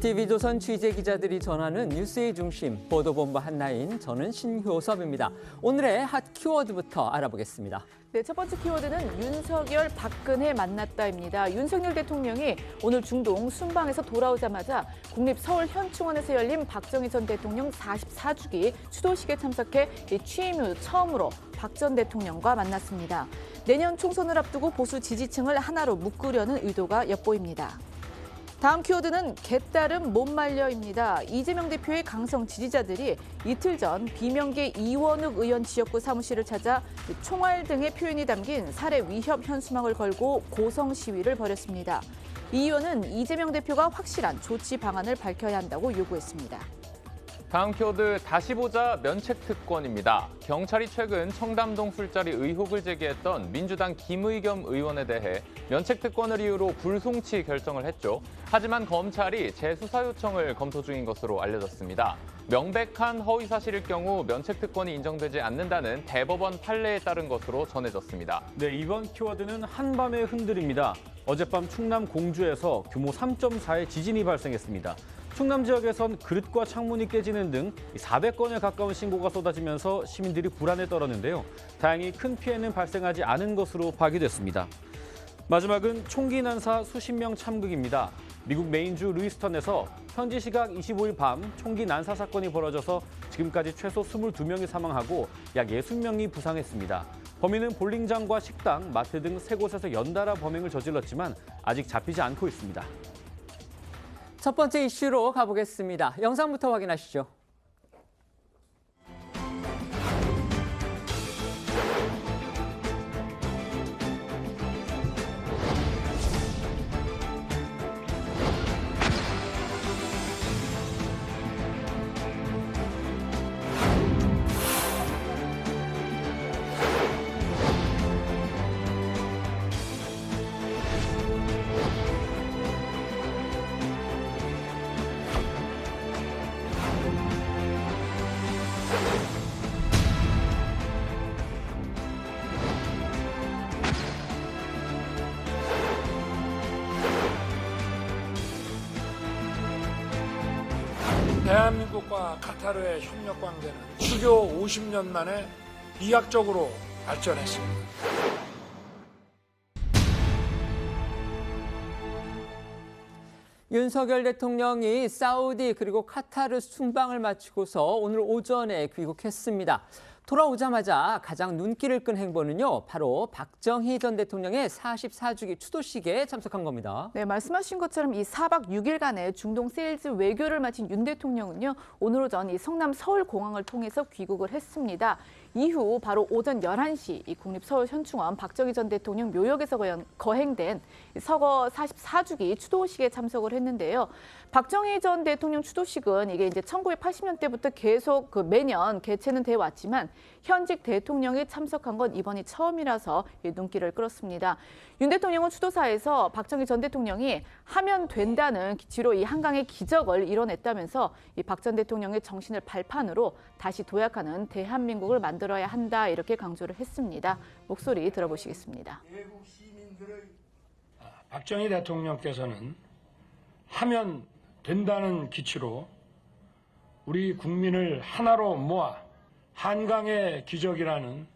TV조선 취재기자들이 전하는 뉴스의 중심, 보도본부 한나인, 저는 신효섭입니다. 오늘의 핫 키워드부터 알아보겠습니다. 네, 첫 번째 키워드는 윤석열, 박근혜 만났다입니다. 윤석열 대통령이 오늘 중동 순방에서 돌아오자마자 국립서울현충원에서 열린 박정희 전 대통령 44주기 추도식에 참석해 취임 후 처음으로 박 전 대통령과 만났습니다. 내년 총선을 앞두고 보수 지지층을 하나로 묶으려는 의도가 엿보입니다. 다음 키워드는 개딸은 못 말려입니다. 이재명 대표의 강성 지지자들이 이틀 전 비명계 이원욱 의원 지역구 사무실을 찾아 총알 등의 표현이 담긴 살해 위협 현수막을 걸고 고성 시위를 벌였습니다. 이 의원은 이재명 대표가 확실한 조치 방안을 밝혀야 한다고 요구했습니다. 다음 키워드 다시 보자 면책특권입니다. 경찰이 최근 청담동 술자리 의혹을 제기했던 민주당 김의겸 의원에 대해 면책특권을 이유로 불송치 결정을 했죠. 하지만 검찰이 재수사 요청을 검토 중인 것으로 알려졌습니다. 명백한 허위 사실일 경우 면책특권이 인정되지 않는다는 대법원 판례에 따른 것으로 전해졌습니다. 네, 이번 키워드는 한밤의 흔들입니다. 어젯밤 충남 공주에서 규모 3.4의 지진이 발생했습니다. 충남 지역에선 그릇과 창문이 깨지는 등 400건에 가까운 신고가 쏟아지면서 시민들이 불안에 떨었는데요. 다행히 큰 피해는 발생하지 않은 것으로 파악됐습니다. 마지막은 총기 난사 수십 명 참극입니다. 미국 메인주 루이스턴에서 현지 시각 25일 밤 총기 난사 사건이 벌어져서 지금까지 최소 22명이 사망하고 약 60명이 부상했습니다. 범인은 볼링장과 식당, 마트 등 세 곳에서 연달아 범행을 저질렀지만 아직 잡히지 않고 있습니다. 첫 번째 이슈로 가보겠습니다. 영상부터 확인하시죠. 대한민국과 카타르의 협력 관계는 수교 50년 만에 비약적으로 발전했습니다. 윤석열 대통령이 사우디 그리고 카타르 순방을 마치고서 오늘 오전에 귀국했습니다. 돌아오자마자 가장 눈길을 끈 행보는요, 바로 박정희 전 대통령의 44주기 추도식에 참석한 겁니다. 네, 말씀하신 것처럼 이 4박 6일간의 중동 세일즈 외교를 마친 윤 대통령은요, 오늘 오전 이 성남 서울공항을 통해서 귀국을 했습니다. 이후 바로 오전 11시 이 국립서울현충원 박정희 전 대통령 묘역에서 거행된 서거 44주기 추도식에 참석을 했는데요. 박정희 전 대통령 추도식은 이게 이제 1980년대부터 계속 매년 개최는 돼 왔지만 현직 대통령이 참석한 건 이번이 처음이라서 눈길을 끌었습니다. 윤 대통령은 추도사에서 박정희 전 대통령이 하면 된다는 기치로 이 한강의 기적을 이뤄냈다면서 이 박 전 대통령의 정신을 발판으로 다시 도약하는 대한민국을 만들어야 한다 이렇게 강조를 했습니다. 목소리 들어보시겠습니다. 박정희 대통령께서는 하면 된다는 기치로 우리 국민을 하나로 모아 한강의 기적이라는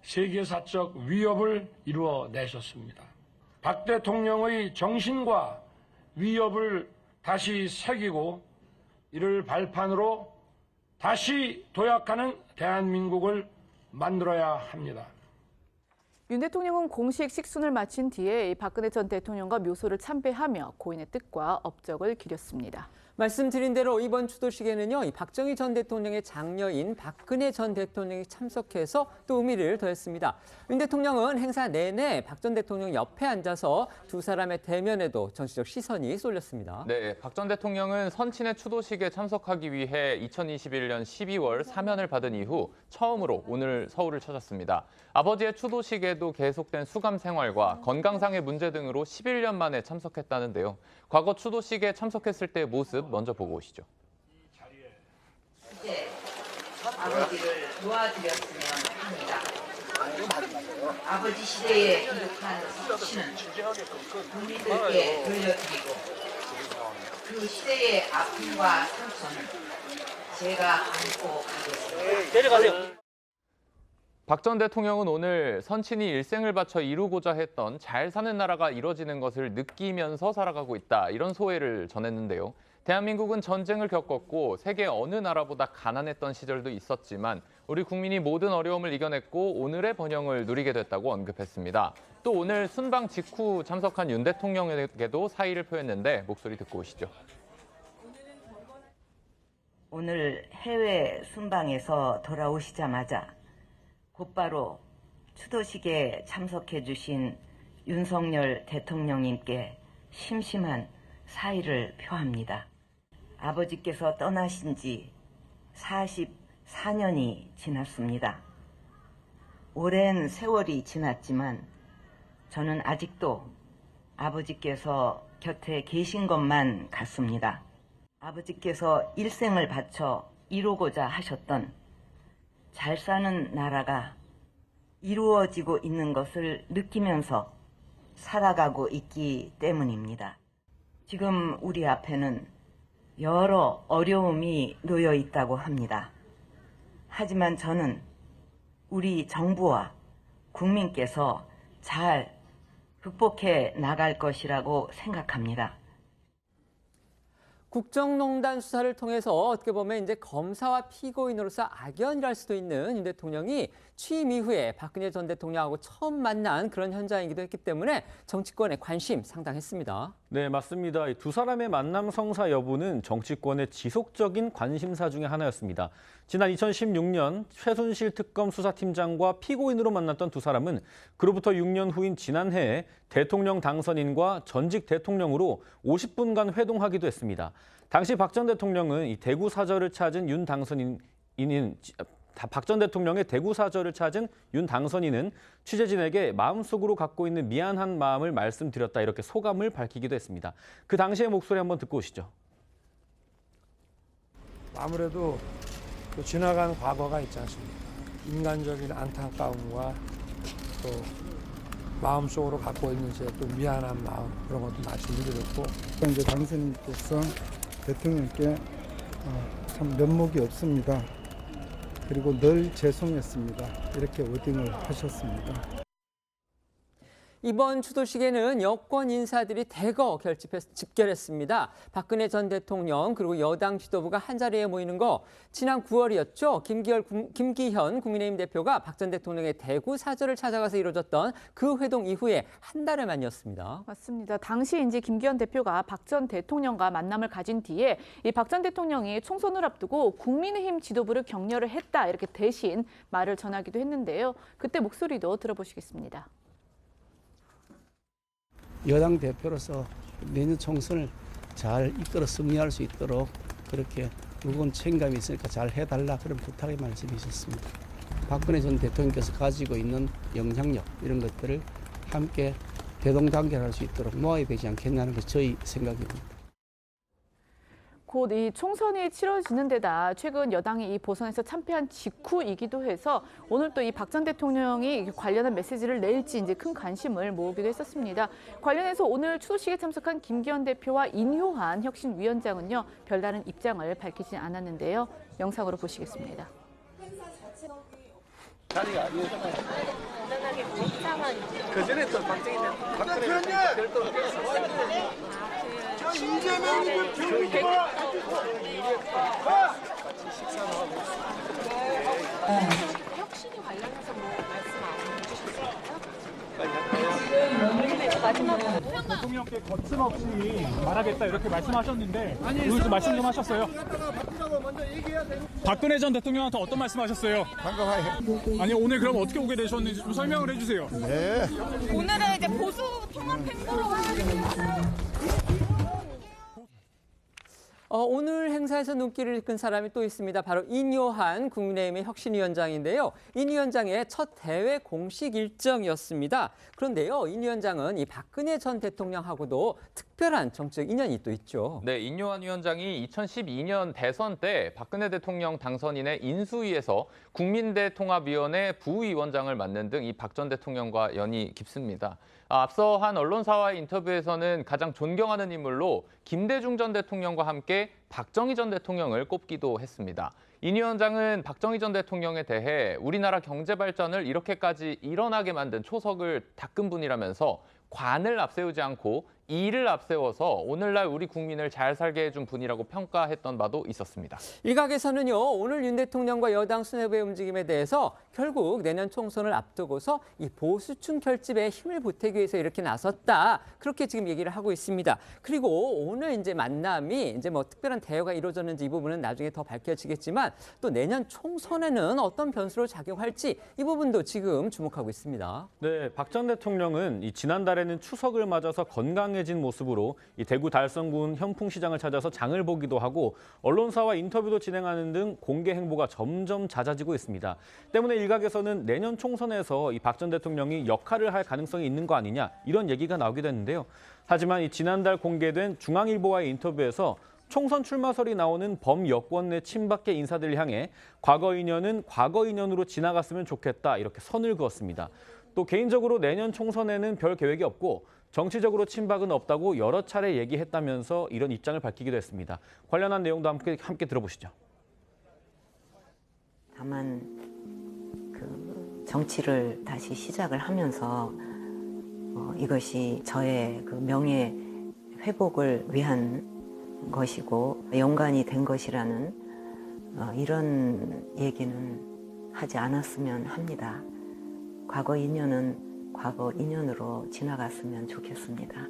세계사적 위협을 이루어내셨습니다. 박 대통령의 정신과 위협을 다시 새기고 이를 발판으로 다시 도약하는 대한민국을 만들어야 합니다. 윤 대통령은 공식 식순을 마친 뒤에 박근혜 전 대통령과 묘소를 참배하며 고인의 뜻과 업적을 기렸습니다. 말씀드린 대로 이번 추도식에는요, 이 박정희 전 대통령의 장녀인 박근혜 전 대통령이 참석해서 또 의미를 더했습니다. 윤 대통령은 행사 내내 박 전 대통령 옆에 앉아서 두 사람의 대면에도 전시적 시선이 쏠렸습니다. 네, 박 전 대통령은 선친의 추도식에 참석하기 위해 2021년 12월 사면을 받은 이후 처음으로 오늘 서울을 찾았습니다. 아버지의 추도식에도 계속된 수감 생활과 건강상의 문제 등으로 11년 만에 참석했다는데요. 과거 추도식에 참석했을 때의 모습 먼저 보고 오시죠. 이제 아버지를 놓아드렸으면 합니다. 아버지 시대에 기록한 수치는 국민들께 돌려드리고 그 시대의 아픔과 상처는 제가 안고 가겠습니다. 박 전 대통령은 오늘 선친이 일생을 바쳐 이루고자 했던 잘 사는 나라가 이뤄지는 것을 느끼면서 살아가고 있다, 이런 소회를 전했는데요. 대한민국은 전쟁을 겪었고 세계 어느 나라보다 가난했던 시절도 있었지만 우리 국민이 모든 어려움을 이겨냈고 오늘의 번영을 누리게 됐다고 언급했습니다. 또 오늘 순방 직후 참석한 윤 대통령에게도 사의를 표했는데 목소리 듣고 오시죠. 오늘 해외 순방에서 돌아오시자마자 곧바로 추도식에 참석해 주신 윤석열 대통령님께 심심한 사의를 표합니다. 아버지께서 떠나신 지 44년이 지났습니다. 오랜 세월이 지났지만 저는 아직도 아버지께서 곁에 계신 것만 같습니다. 아버지께서 일생을 바쳐 이루고자 하셨던 잘 사는 나라가 이루어지고 있는 것을 느끼면서 살아가고 있기 때문입니다. 지금 우리 앞에는 여러 어려움이 놓여 있다고 합니다. 하지만 저는 우리 정부와 국민께서 잘 극복해 나갈 것이라고 생각합니다. 국정농단 수사를 통해서 어떻게 보면 이제 검사와 피고인으로서 악연이랄 수도 있는 윤 대통령이 취임 이후에 박근혜 전 대통령하고 처음 만난 그런 현장이기도 했기 때문에 정치권의 관심 상당했습니다. 네, 맞습니다. 이 두 사람의 만남 성사 여부는 정치권의 지속적인 관심사 중에 하나였습니다. 지난 2016년 최순실 특검 수사팀장과 피고인으로 만났던 두 사람은 그로부터 6년 후인 지난해에 대통령 당선인과 전직 대통령으로 50분간 회동하기도 했습니다. 당시 박 전 대통령은 이 대구 사저를 찾은 박 전 대통령의 대구 사저를 찾은 윤 당선인은 취재진에게 마음속으로 갖고 있는 미안한 마음을 말씀드렸다, 이렇게 소감을 밝히기도 했습니다. 그 당시의 목소리 한번 듣고 오시죠. 아무래도 그 지나간 과거가 있지 않습니까? 인간적인 안타까움과 또 마음속으로 갖고 있는 이제 또 미안한 마음, 그런 것도 말씀드렸고, 이제 당선인께서 대통령께 참 면목이 없습니다. 그리고 늘 죄송했습니다. 이렇게 워딩을 하셨습니다. 이번 추도식에는 여권 인사들이 대거 집결했습니다. 박근혜 전 대통령 그리고 여당 지도부가 한자리에 모이는 거 지난 9월이었죠. 김기현 국민의힘 대표가 박 전 대통령의 대구 사저를 찾아가서 이루어졌던 그 회동 이후에 한 달을 만이었습니다. 맞습니다. 당시 이제 김기현 대표가 박 전 대통령과 만남을 가진 뒤에 이 박 전 대통령이 총선을 앞두고 국민의힘 지도부를 격려를 했다, 이렇게 대신 말을 전하기도 했는데요. 그때 목소리도 들어보시겠습니다. 여당 대표로서 내년 총선을 잘 이끌어 승리할 수 있도록 그렇게 무거운 책임감이 있으니까 잘 해달라, 그런 부탁의 말씀이 있었습니다. 박근혜 전 대통령께서 가지고 있는 영향력, 이런 것들을 함께 대동단결할 수 있도록 모아야 되지 않겠냐는 것이 저희 생각입니다. 곧 이 총선이 치러지는 데다 최근 여당이 이 보선에서 참패한 직후이기도 해서 오늘 또 이 박 전 대통령이 관련한 메시지를 낼지 이제 큰 관심을 모으기도 했었습니다. 관련해서 오늘 추도식에 참석한 김기현 대표와 인효한 혁신위원장은요, 별다른 입장을 밝히지 않았는데요. 영상으로 보시겠습니다. 자리가 아니었잖아요. 그 전에 또 박정희 대통령 별도 이재명이 같이 식사를 하고 혁신이 관련해서 뭐 말씀 안 해주셨어요? 대통령께 거침없이 말하겠다 이렇게 말씀하셨는데 오늘 좀 말씀 좀 하셨어요. 박근혜 전 대통령한테 어떤 말씀하셨어요? 방금 아니 오늘 그럼 어떻게 오게 되셨는지 좀 설명을 해주세요. 네. 오늘은 이제 보수 통합 행보로 가야 오늘 행사에서 눈길을 끈 사람이 또 있습니다. 바로 인효한 국민의힘의 혁신위원장인데요. 인 위원장의 첫 대회 공식 일정이었습니다. 그런데요, 인 위원장은 이 박근혜 전 대통령하고도 특별히 특별한 정책 인연이 또 있죠. 네, 인요한 위원장이 2012년 대선 때 박근혜 대통령 당선인의 인수위에서 국민대통합위원회 부위원장을 맡는 등 이 박 전 대통령과 연이 깊습니다. 앞서 한 언론사와의 인터뷰에서는 가장 존경하는 인물로 김대중 전 대통령과 함께 박정희 전 대통령을 꼽기도 했습니다. 인 위원장은 박정희 전 대통령에 대해 우리나라 경제 발전을 이렇게까지 일어나게 만든 초석을 닦은 분이라면서 관을 앞세우지 않고 이를 앞세워서 오늘날 우리 국민을 잘 살게 해준 분이라고 평가했던 바도 있었습니다. 일각에서는요, 오늘 윤 대통령과 여당 수뇌부의 움직임에 대해서 결국 내년 총선을 앞두고서 이 보수층 결집에 힘을 보태기 위해서 이렇게 나섰다. 그렇게 지금 얘기를 하고 있습니다. 그리고 오늘 이제 만남이 이제 뭐 특별한 대화가 이루어졌는지 이 부분은 나중에 더 밝혀지겠지만 또 내년 총선에는 어떤 변수로 작용할지 이 부분도 지금 주목하고 있습니다. 네, 박 전 대통령은 이 지난달에는 추석을 맞아서 건강해진 모습으로 이 대구 달성군 현풍시장을 찾아서 장을 보기도 하고 언론사와 인터뷰도 진행하는 등 공개 행보가 점점 잦아지고 있습니다. 때문에 일각에서는 내년 총선에서 이 박 전 대통령이 역할을 할 가능성이 있는 거 아니냐 이런 얘기가 나오기도 했는데요. 하지만 이 지난달 공개된 중앙일보와의 인터뷰에서 총선 출마설이 나오는 범여권 내 친박계 인사들을 향해 과거 인연은 과거 인연으로 지나갔으면 좋겠다 이렇게 선을 그었습니다. 또 개인적으로 내년 총선에는 별 계획이 없고 정치적으로 친박은 없다고 여러 차례 얘기했다면서 이런 입장을 밝히기도 했습니다. 관련한 내용도 함께 들어보시죠. 다만 정치를 다시 시작을 하면서 이것이 저의 명예 회복을 위한 것이고 연관이 된 것이라는 이런 얘기는 하지 않았으면 합니다. 과거 인연은 과거 인연으로 지나갔으면 좋겠습니다.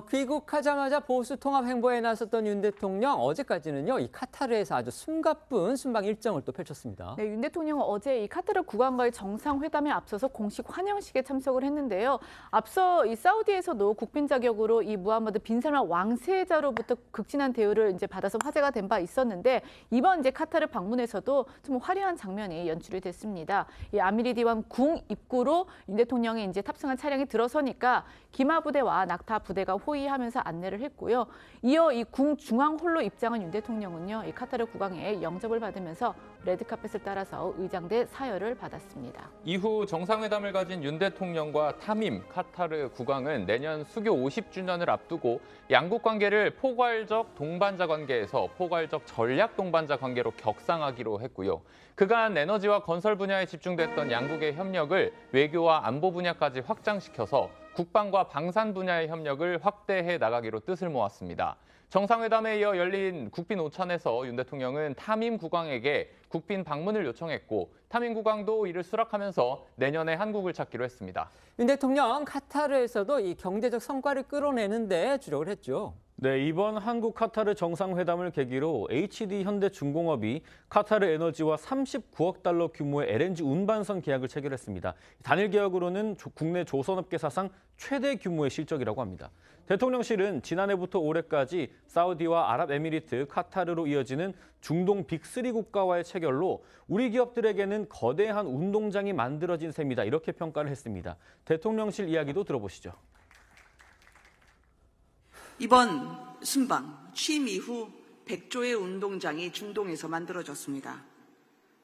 귀국하자마자 보수 통합 행보에 나섰던 윤 대통령 어제까지는요 이 카타르에서 아주 숨가쁜 순방 일정을 또 펼쳤습니다. 네, 윤 대통령은 어제 이 카타르 국왕과의 정상회담에 앞서서 공식 환영식에 참석을 했는데요. 앞서 이 사우디에서도 국빈 자격으로 이 무하마드 빈 살만 왕세자로부터 극진한 대우를 이제 받아서 화제가 된 바 있었는데 이번 이제 카타르 방문에서도 좀 화려한 장면이 연출이 됐습니다. 이 아미리 디완 궁 입구로 윤 대통령이 이제 탑승한 차량이 들어서니까 기마 부대와 낙타 부대가 호위하면서 안내를 했고요. 이어 이 궁 중앙홀로 입장한 윤 대통령은요, 이 카타르 국왕의 영접을 받으면서 레드카펫을 따라서 의장대 사열을 받았습니다. 이후 정상회담을 가진 윤 대통령과 타밈 카타르 국왕은 내년 수교 50주년을 앞두고 양국 관계를 포괄적 동반자 관계에서 포괄적 전략 동반자 관계로 격상하기로 했고요. 그간 에너지와 건설 분야에 집중됐던 양국의 협력을 외교와 안보 분야까지 확장시켜서 국방과 방산 분야의 협력을 확대해 나가기로 뜻을 모았습니다. 정상회담에 이어 열린 국빈 오찬에서 윤 대통령은 타밈 국왕에게 국빈 방문을 요청했고 타밈 국왕도 이를 수락하면서 내년에 한국을 찾기로 했습니다. 윤 대통령 카타르에서도 이 경제적 성과를 끌어내는 데 주력을 했죠. 네, 이번 한국 카타르 정상회담을 계기로 HD 현대중공업이 카타르 에너지와 39억 달러 규모의 LNG 운반선 계약을 체결했습니다. 단일 계약으로는 국내 조선업계 사상 최대 규모의 실적이라고 합니다. 대통령실은 지난해부터 올해까지 사우디와 아랍에미리트, 카타르로 이어지는 중동 빅3 국가와의 체결로 우리 기업들에게는 거대한 운동장이 만들어진 셈이다 이렇게 평가를 했습니다. 대통령실 이야기도 들어보시죠. 이번 순방 취임 이후 100조의 운동장이 중동에서 만들어졌습니다.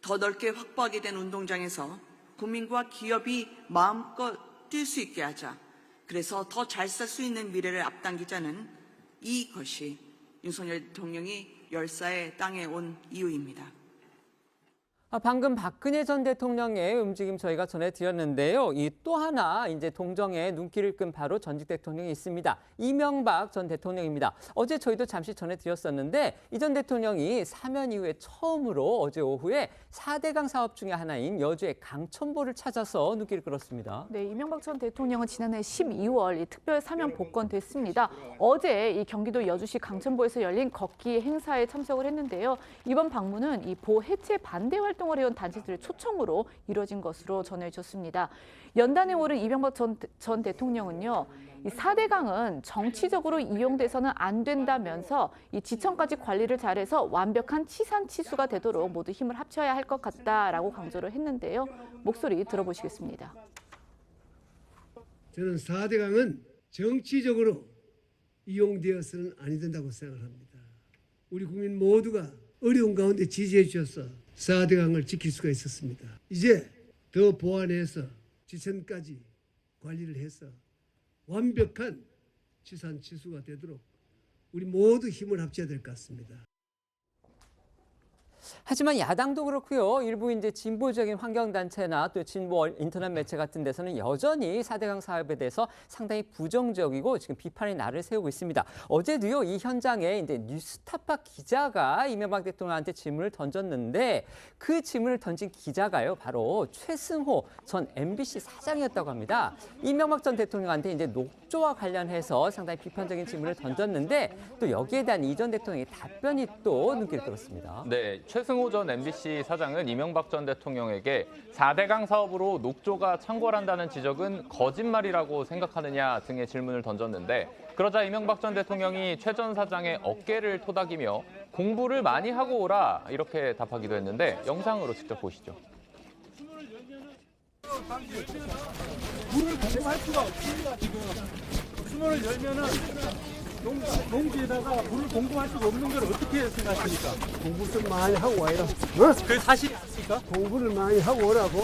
더 넓게 확보하게 된 운동장에서 국민과 기업이 마음껏 뛸 수 있게 하자. 그래서 더 잘 살 수 있는 미래를 앞당기자는 이것이 윤석열 대통령이 열사의 땅에 온 이유입니다. 방금 박근혜 전 대통령의 움직임 저희가 전해드렸는데요. 이 또 하나 이제 동정에 눈길을 끈 바로 전직 대통령이 있습니다. 이명박 전 대통령입니다. 어제 저희도 잠시 전해드렸었는데 이 전 대통령이 사면 이후에 처음으로 어제 오후에 4대강 사업 중의 하나인 여주의 강천보를 찾아서 눈길을 끌었습니다. 네, 이명박 전 대통령은 지난해 12월 이 특별 사면 복권됐습니다. 어제 이 경기도 여주시 강천보에서 열린 걷기 행사에 참석을 했는데요. 이번 방문은 이 보 해체 반대 활동을 해온 단체들의 초청으로 이뤄진 것으로 전해졌습니다. 연단에 오른 이명박 전 대통령은요, 이 4대강은 정치적으로 이용돼서는 안 된다면서 이 지천까지 관리를 잘해서 완벽한 치산치수가 되도록 모두 힘을 합쳐야 할 것 같다라고 강조를 했는데요. 목소리 들어보시겠습니다. 저는 4대강은 정치적으로 이용되어서는 아니 된다고 생각합니다. 우리 국민 모두가 어려운 가운데 지지해 주셔서 4대강을 지킬 수가 있었습니다. 이제 더 보완해서 지천까지 관리를 해서 완벽한 지산지수가 되도록 우리 모두 힘을 합쳐야 될 것 같습니다. 하지만 야당도 그렇고요. 일부 이제 진보적인 환경단체나 또 진보 인터넷 매체 같은 데서는 여전히 4대강 사업에 대해서 상당히 부정적이고 지금 비판의 날을 세우고 있습니다. 어제도요, 이 현장에 이제 뉴스타파 기자가 이명박 대통령한테 질문을 던졌는데 그 질문을 던진 기자가요, 바로 최승호 전 MBC 사장이었다고 합니다. 이명박 전 대통령한테 이제 녹조와 관련해서 상당히 비판적인 질문을 던졌는데 또 여기에 대한 이 전 대통령의 답변이 또 눈길을 끌었습니다. 네, 최승호 전 MBC 사장은 이명박 전 대통령에게 4대강 사업으로 녹조가 창궐한다는 지적은 거짓말이라고 생각하느냐 등의 질문을 던졌는데 그러자 이명박 전 대통령이 최 전 사장의 어깨를 토닥이며 공부를 많이 하고 오라 이렇게 답하기도 했는데 영상으로 직접 보시죠. 물을 공급할 수가 없습니다, 지금. 수문을 열면은 농지에다가 물을 공급할 수가 없는 걸 어떻게 생각하십니까? 공부 좀 많이 하고 와요. 그 사실이 아닙니까? 공부를 많이 하고 오라고.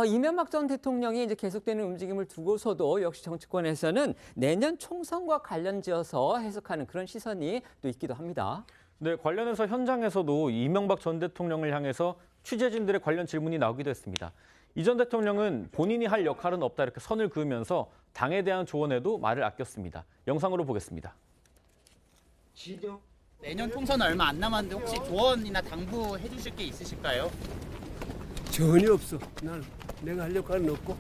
이명박 전 대통령이 이제 계속되는 움직임을 두고서도 역시 정치권에서는 내년 총선과 관련지어서 해석하는 그런 시선이 또 있기도 합니다. 네, 관련해서 현장에서도 이명박 전 대통령을 향해서 취재진들의 관련 질문이 나오기도 했습니다. 이 전 대통령은 본인이 할 역할은 없다 이렇게 선을 그으면서 당에 대한 조언에도 말을 아꼈습니다. 영상으로 보겠습니다. 내년 총선 얼마 안 남았는데 혹시 조언이나 당부해 주실 게 있으실까요? 전혀 없어. 난 내가 할 역할은 없고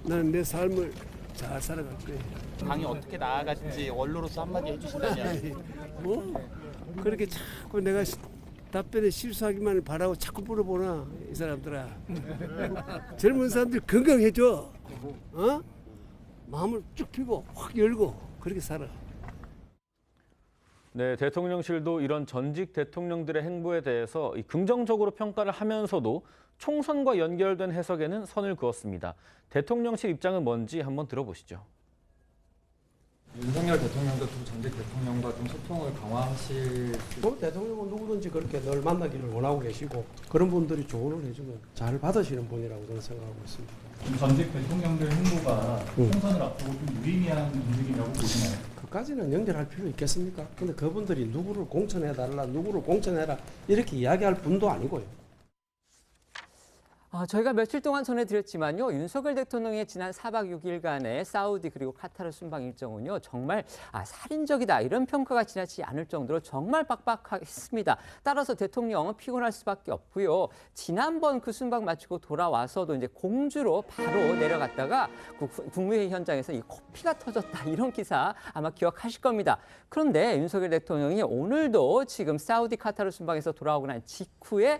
나는 내 삶을 잘 살아갈 거예요. 당이 어떻게 나아가실지 원로로서 한마디 해주신다면. 뭐 그렇게 자꾸 내가 답변에 실수하기만 바라고 자꾸 물어보나 이 사람들아. 젊은 사람들 건강해져. 마음을 쭉 펴고 확 열고 그렇게 살아. 네, 대통령실도 이런 전직 대통령들의 행보에 대해서 긍정적으로 평가를 하면서도 총선과 연결된 해석에는 선을 그었습니다. 대통령실 입장은 뭔지 한번 들어보시죠. 윤석열 대통령도 두 전직 대통령과 좀 소통을 강화하실 대통령은 누구든지 그렇게 늘 만나기를 원하고 계시고 그런 분들이 조언을 해주면 잘 받으시는 분이라고 저는 생각하고 있습니다. 전직 대통령들 행보가 총선을 앞두고 좀 유의미한 움직임이라고 보시나요? 그까지는 연결할 필요 있겠습니까? 근데 그분들이 누구를 공천해달라, 누구를 공천해라 이렇게 이야기할 분도 아니고요. 저희가 며칠 동안 전해드렸지만요. 윤석열 대통령의 지난 4박 6일간의 사우디 그리고 카타르 순방 일정은요. 정말 살인적이다 이런 평가가 지나치지 않을 정도로 정말 빡빡했습니다. 따라서 대통령은 피곤할 수밖에 없고요. 지난번 그 순방 마치고 돌아와서도 이제 공주로 바로 내려갔다가 국무회의 현장에서 이 코피가 터졌다 이런 기사 아마 기억하실 겁니다. 그런데 윤석열 대통령이 오늘도 지금 사우디 카타르 순방에서 돌아오고 난 직후에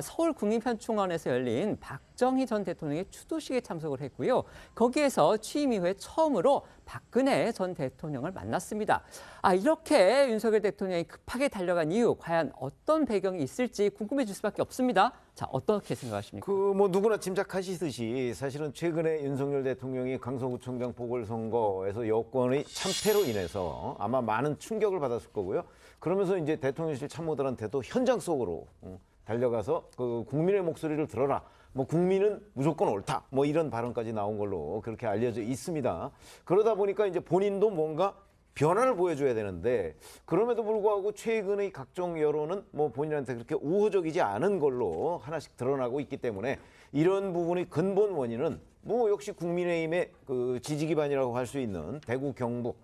서울 국립현충원에서 열린 박정희 전 대통령의 추도식에 참석을 했고요. 거기에서 취임 이후에 처음으로 박근혜 전 대통령을 만났습니다. 이렇게 윤석열 대통령이 급하게 달려간 이유, 과연 어떤 배경이 있을지 궁금해질 수밖에 없습니다. 자, 어떻게 생각하십니까? 누구나 짐작하시듯이 사실은 최근에 윤석열 대통령이 강서구청장 보궐선거에서 여권의 참패로 인해서 아마 많은 충격을 받았을 거고요. 그러면서 이제 대통령실 참모들한테도 현장 속으로 달려가서 그 국민의 목소리를 들어라. 국민은 무조건 옳다. 이런 발언까지 나온 걸로 그렇게 알려져 있습니다. 그러다 보니까 이제 본인도 뭔가 변화를 보여줘야 되는데 그럼에도 불구하고 최근의 각종 여론은 본인한테 그렇게 우호적이지 않은 걸로 하나씩 드러나고 있기 때문에 이런 부분의 근본 원인은 역시 국민의힘의 그 지지 기반이라고 할 수 있는 대구, 경북,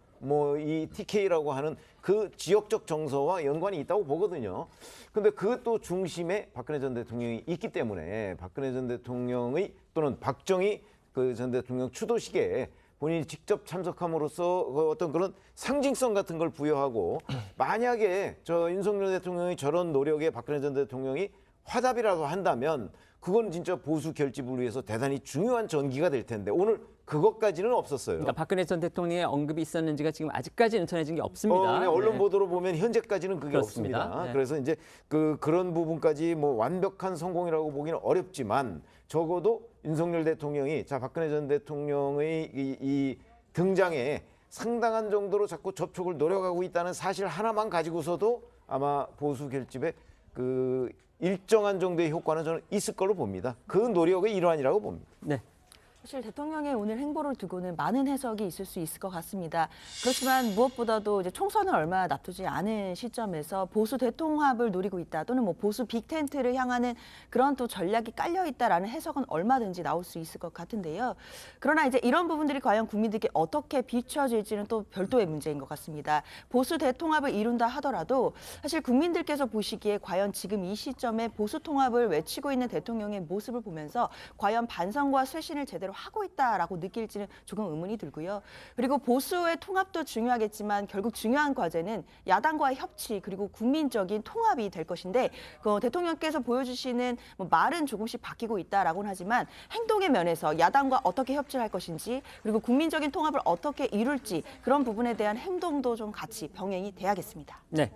이 TK라고 하는 그 지역적 정서와 연관이 있다고 보거든요. 근데 그 또 중심에 박근혜 전 대통령이 있기 때문에 박근혜 전 대통령의 또는 박정희 그 전 대통령 추도식에 본인이 직접 참석함으로써 어떤 그런 상징성 같은 걸 부여하고 만약에 윤석열 대통령의 저런 노력에 박근혜 전 대통령이 화답이라도 한다면 그건 진짜 보수 결집을 위해서 대단히 중요한 전기가 될 텐데 오늘 그것까지는 없었어요. 그러니까 박근혜 전 대통령의 언급이 있었는지가 지금 아직까지는 전해진 게 없습니다. 언론 보도로 보면 현재까지는 그게 그렇습니다. 없습니다. 네. 그래서 이제 그런 부분까지 완벽한 성공이라고 보기는 어렵지만 적어도 윤석열 대통령이 박근혜 전 대통령의 이 등장에 상당한 정도로 자꾸 접촉을 노려가고 있다는 사실 하나만 가지고서도 아마 보수 결집에 그 일정한 정도의 효과는 저는 있을 걸로 봅니다. 그 노력의 일환이라고 봅니다. 네. 사실 대통령의 오늘 행보를 두고는 많은 해석이 있을 수 있을 것 같습니다. 그렇지만 무엇보다도 이제 총선을 얼마 놔두지 않은 시점에서 보수 대통합을 노리고 있다 또는 뭐 보수 빅텐트를 향하는 그런 또 전략이 깔려 있다라는 해석은 얼마든지 나올 수 있을 것 같은데요. 그러나 이제 이런 부분들이 과연 국민들께 어떻게 비춰질지는 또 별도의 문제인 것 같습니다. 보수 대통합을 이룬다 하더라도 사실 국민들께서 보시기에 과연 지금 이 시점에 보수 통합을 외치고 있는 대통령의 모습을 보면서 과연 반성과 쇄신을 제대로 하고 있다라고 느낄지는 조금 의문이 들고요. 그리고 보수의 통합도 중요하겠지만 결국 중요한 과제는 야당과의 협치 그리고 국민적인 통합이 될 것인데 그 대통령께서 보여주시는 뭐 말은 조금씩 바뀌고 있다라고는 하지만 행동의 면에서 야당과 어떻게 협치를 할 것인지 그리고 국민적인 통합을 어떻게 이룰지 그런 부분에 대한 행동도 좀 같이 병행이 돼야겠습니다. 네.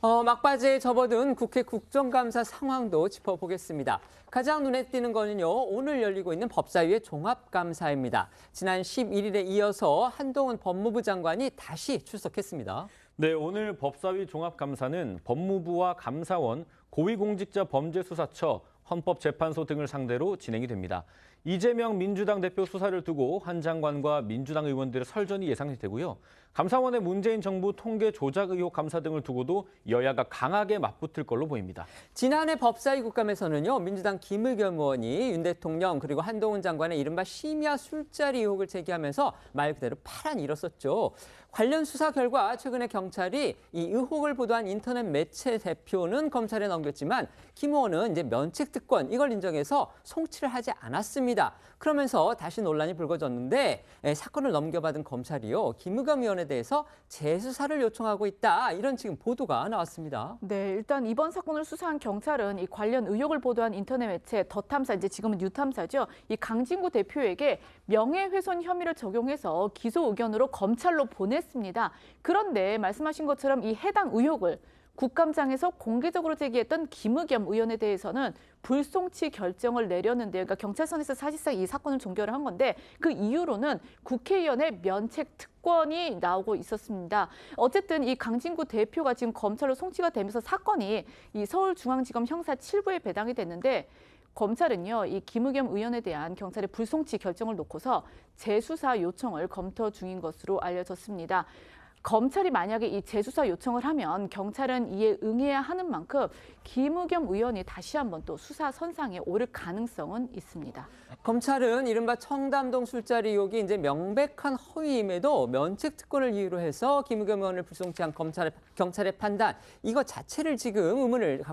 막바지에 접어든 국회 국정감사 상황도 짚어보겠습니다. 가장 눈에 띄는 거는요, 오늘 열리고 있는 법사위의 종합감사입니다. 지난 11일에 이어서 한동훈 법무부 장관이 다시 출석했습니다. 네, 오늘 법사위 종합감사는 법무부와 감사원, 고위공직자범죄수사처, 헌법재판소 등을 상대로 진행이 됩니다. 이재명 민주당 대표 수사를 두고 한 장관과 민주당 의원들의 설전이 예상이 되고요. 감사원의 문재인 정부 통계 조작 의혹 감사 등을 두고도 여야가 강하게 맞붙을 걸로 보입니다. 지난해 법사위 국감에서는요, 민주당 김의겸 의원이 윤 대통령 그리고 한동훈 장관의 이른바 심야 술자리 의혹을 제기하면서 말 그대로 파란 일었었죠. 관련 수사 결과 최근에 경찰이 이 의혹을 보도한 인터넷 매체 대표는 검찰에 넘겼지만 김 의원은 이제 면책 특권 이걸 인정해서 송치를 하지 않았습니다. 그러면서 다시 논란이 불거졌는데 사건을 넘겨받은 검찰이요, 김의겸 의원에 대해서 재수사를 요청하고 있다 이런 지금 보도가 나왔습니다. 네, 일단 이번 사건을 수사한 경찰은 이 관련 의혹을 보도한 인터넷 매체 더 탐사, 이제 지금은 뉴탐사죠. 이 강진구 대표에게 명예훼손 혐의를 적용해서 기소 의견으로 검찰로 보냈습니다. 그런데 말씀하신 것처럼 이 해당 의혹을 국감장에서 공개적으로 제기했던 김의겸 의원에 대해서는 불송치 결정을 내렸는데요. 그러니까 경찰선에서 사실상 이 사건을 종결을 한 건데 그 이유로는 국회의원의 면책 특권이 나오고 있었습니다. 어쨌든 이 강진구 대표가 지금 검찰로 송치가 되면서 사건이 이 서울중앙지검 형사 7부에 배당이 됐는데 검찰은요, 이 김의겸 의원에 대한 경찰의 불송치 결정을 놓고서 재수사 요청을 검토 중인 것으로 알려졌습니다. 검찰이 만약에 이 재수사 요청을 하면 경찰은 이에 응해야 하는 만큼 김의겸 의원이 다시 한번 또 수사 선상에 오를 가능성은 있습니다. 검찰은 이른바 청담동 술자리 의혹이 이제 명백한 허위임에도 면책 특권을 이유로 해서 김의겸 의원을 불송치한 경찰의 판단 이거 자체를 지금 의문을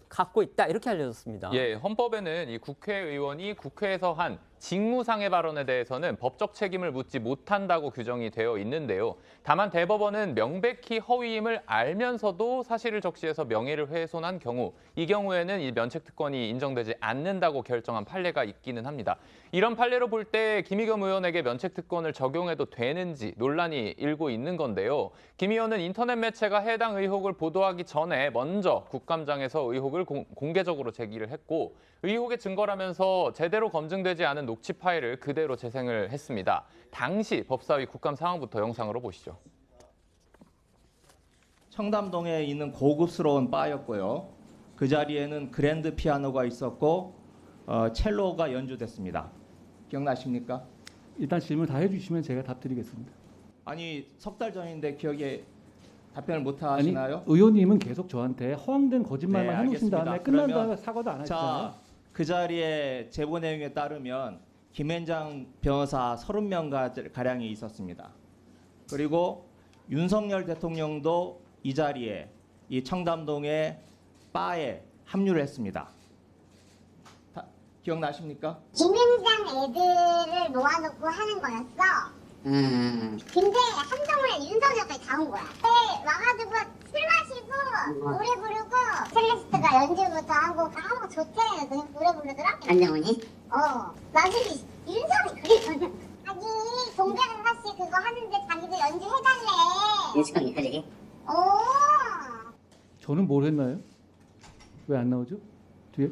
갖고 있다 이렇게 알려졌습니다. 예, 헌법에는 이 국회의원이 국회에서 한 직무상의 발언에 대해서는 법적 책임을 묻지 못한다고 규정이 되어 있는데요. 다만 대법원은 명백히 허위임을 알면서도 사실을 적시해서 명예를 훼손한 경우, 이 경우에는 이 면책특권이 인정되지 않는다고 결정한 판례가 있기는 합니다. 이런 판례로 볼 때 김의겸 의원에게 면책특권을 적용해도 되는지 논란이 일고 있는 건데요. 김 의원은 인터넷 매체가 해당 의혹을 보도하기 전에 먼저 국감장에서 의혹을 공개적으로 제기를 했고 의혹의 증거라면서 제대로 검증되지 않은 녹취 파일을 그대로 재생을 했습니다. 당시 법사위 국감 상황부터 영상으로 보시죠. 청담동에 있는 고급스러운 바였고요. 그 자리에는 그랜드 피아노가 있었고 첼로가 연주됐습니다. 기억나십니까? 일단 질문 다 해주시면 제가 답드리겠습니다. 아니 석 달 전인데 기억에 답변을 못 하시나요? 아니, 의원님은 계속 저한테 허황된 거짓말만 네, 해놓으신 다음에 알겠습니다. 끝난 다음에 사과도 안 하시잖아요. 그 자리에 제보 내용에 따르면 김앤장 변호사 30명 가량이 있었습니다. 그리고 윤석열 대통령도 이 자리에 이 청담동의 바에 합류를 했습니다. 기억나십니까? 김앤장 애들을 모아놓고 하는 거였어. 근데 한동훈에 윤석열까지 다 온 거야. 와가지고 술 마시고 노래 부르고 첼리스트가 연주부터 하고 좋대 노래 부르더라. 안정훈이? 나중에 윤석이 그랬거든. 자기 동백은 사실 그거 하는데 자기도 연주해달래. 윤석열이 해주기? 저는 뭘 했나요? 왜 안 나오죠? 뒤에?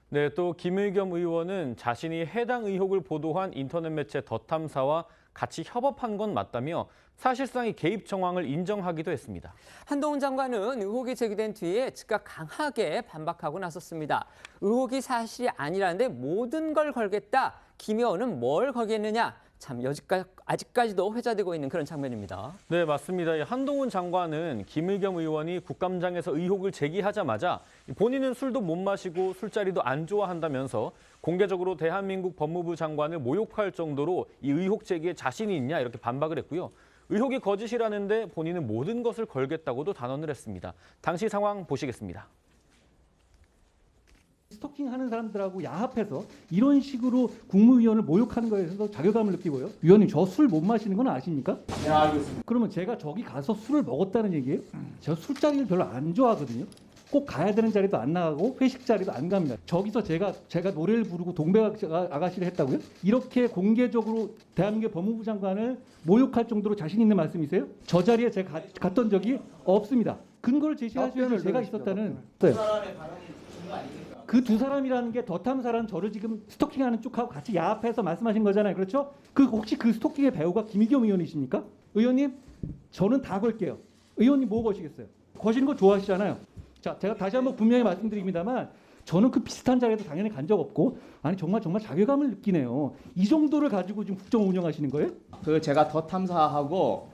네, 또 김의겸 의원은 자신이 해당 의혹을 보도한 인터넷 매체 더탐사와 같이 협업한 건 맞다며 사실상의 개입 정황을 인정하기도 했습니다. 한동훈 장관은 의혹이 제기된 뒤에 즉각 강하게 반박하고 나섰습니다. 의혹이 사실이 아니라는데 모든 걸 걸겠다. 김 의원은 뭘 걸겠느냐. 참 아직까지도 회자되고 있는 그런 장면입니다. 네, 맞습니다. 한동훈 장관은 김의겸 의원이 국감장에서 의혹을 제기하자마자 본인은 술도 못 마시고 술자리도 안 좋아한다면서 공개적으로 대한민국 법무부 장관을 모욕할 정도로 이 의혹 제기에 자신이 있냐 이렇게 반박을 했고요. 의혹이 거짓이라는데 본인은 모든 것을 걸겠다고도 단언을 했습니다. 당시 상황 보시겠습니다. 스토킹하는 사람들하고 야합해서 이런 식으로 국무위원을 모욕하는 거에 대해서 자괴감을 느끼고요. 위원님, 저 술 못 마시는 건 아십니까? 네, 알겠습니다. 그러면 제가 저기 가서 술을 먹었다는 얘기예요? 제가 술자리를 별로 안 좋아하거든요. 꼭 가야 되는 자리도 안 나가고 회식 자리도 안 갑니다. 저기서 제가 노래를 부르고 동백 아가씨를 했다고요? 이렇게 공개적으로 대한민국 법무부 장관을 모욕할 정도로 자신 있는 말씀이세요? 저 자리에 제가 갔던 적이 없습니다. 근거를 제시하셔야지 제가 있었다는. 네. 그 두 사람이라는 게 더탐사라는 저를 지금 스토킹하는 쪽하고 같이 야합해서 말씀하신 거잖아요. 그렇죠? 혹시 그 스토킹의 배우가 김의겸 의원이십니까? 의원님, 저는 다 걸게요. 의원님 뭐 거시겠어요? 거시는 거 좋아하시잖아요. 자, 제가 다시 한번 분명히 말씀드립니다만 저는 그 비슷한 자리에도 당연히 간 적 없고 아니 정말 자괴감을 느끼네요. 이 정도를 가지고 지금 국정을 운영하시는 거예요? 제가 더 탐사하고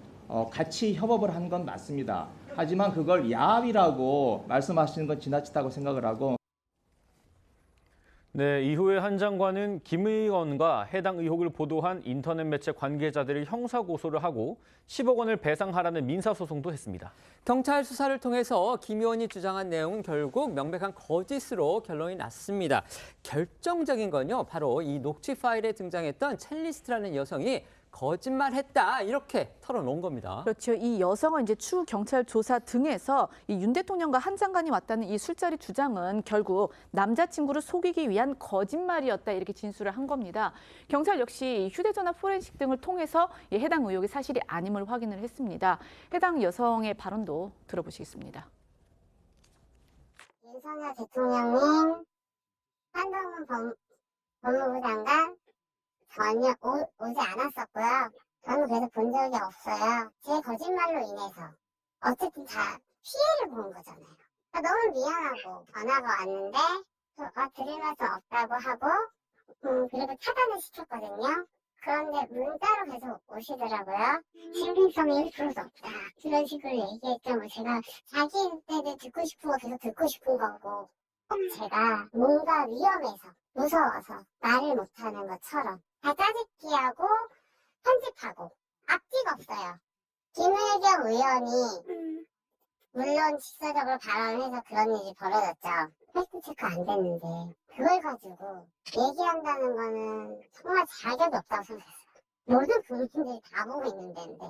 같이 협업을 한 건 맞습니다. 하지만 그걸 야합이라고 말씀하시는 건 지나치다고 생각을 하고. 네, 이후에 한 장관은 김 의원과 해당 의혹을 보도한 인터넷 매체 관계자들을 형사 고소를 하고 10억 원을 배상하라는 민사소송도 했습니다. 경찰 수사를 통해서 김 의원이 주장한 내용은 결국 명백한 거짓으로 결론이 났습니다. 결정적인 건요, 바로 이 녹취 파일에 등장했던 첼리스트라는 여성이 거짓말했다 이렇게 털어놓은 겁니다. 그렇죠. 이 여성은 이제 추후 경찰 조사 등에서 이 윤 대통령과 한 장관이 왔다는 이 술자리 주장은 결국 남자친구를 속이기 위한 거짓말이었다 이렇게 진술을 한 겁니다. 경찰 역시 휴대전화 포렌식 등을 통해서 이 해당 의혹이 사실이 아님을 확인을 했습니다. 해당 여성의 발언도 들어보시겠습니다. 윤석열 대통령님, 한동훈 법무부 장관 전혀 오지 않았었고요. 저는 그래서 본 적이 없어요. 제 거짓말로 인해서 어쨌든 다 피해를 본 거잖아요. 너무 미안하고 전화가 왔는데 저가 드릴 말씀 없다고 하고 그리고 차단을 시켰거든요. 그런데 문자로 계속 오시더라고요. 신빙성이 1%도 없다. 그런 식으로 얘기했죠. 뭐 제가 자기 때를 듣고 싶은 거 계속 듣고 싶은 거고 제가 뭔가 위험해서 무서워서 말을 못하는 것처럼 다 짜집기하고 편집하고 앞뒤가 없어요. 김의겸 의원이 물론 직사적으로 발언해서 그런 일이 벌어졌죠. 팩트체크 안 됐는데 그걸 가지고 얘기한다는 거는 정말 자격이 없다고 생각했어요. 모든 국민들이 다 보고 있는 데인데.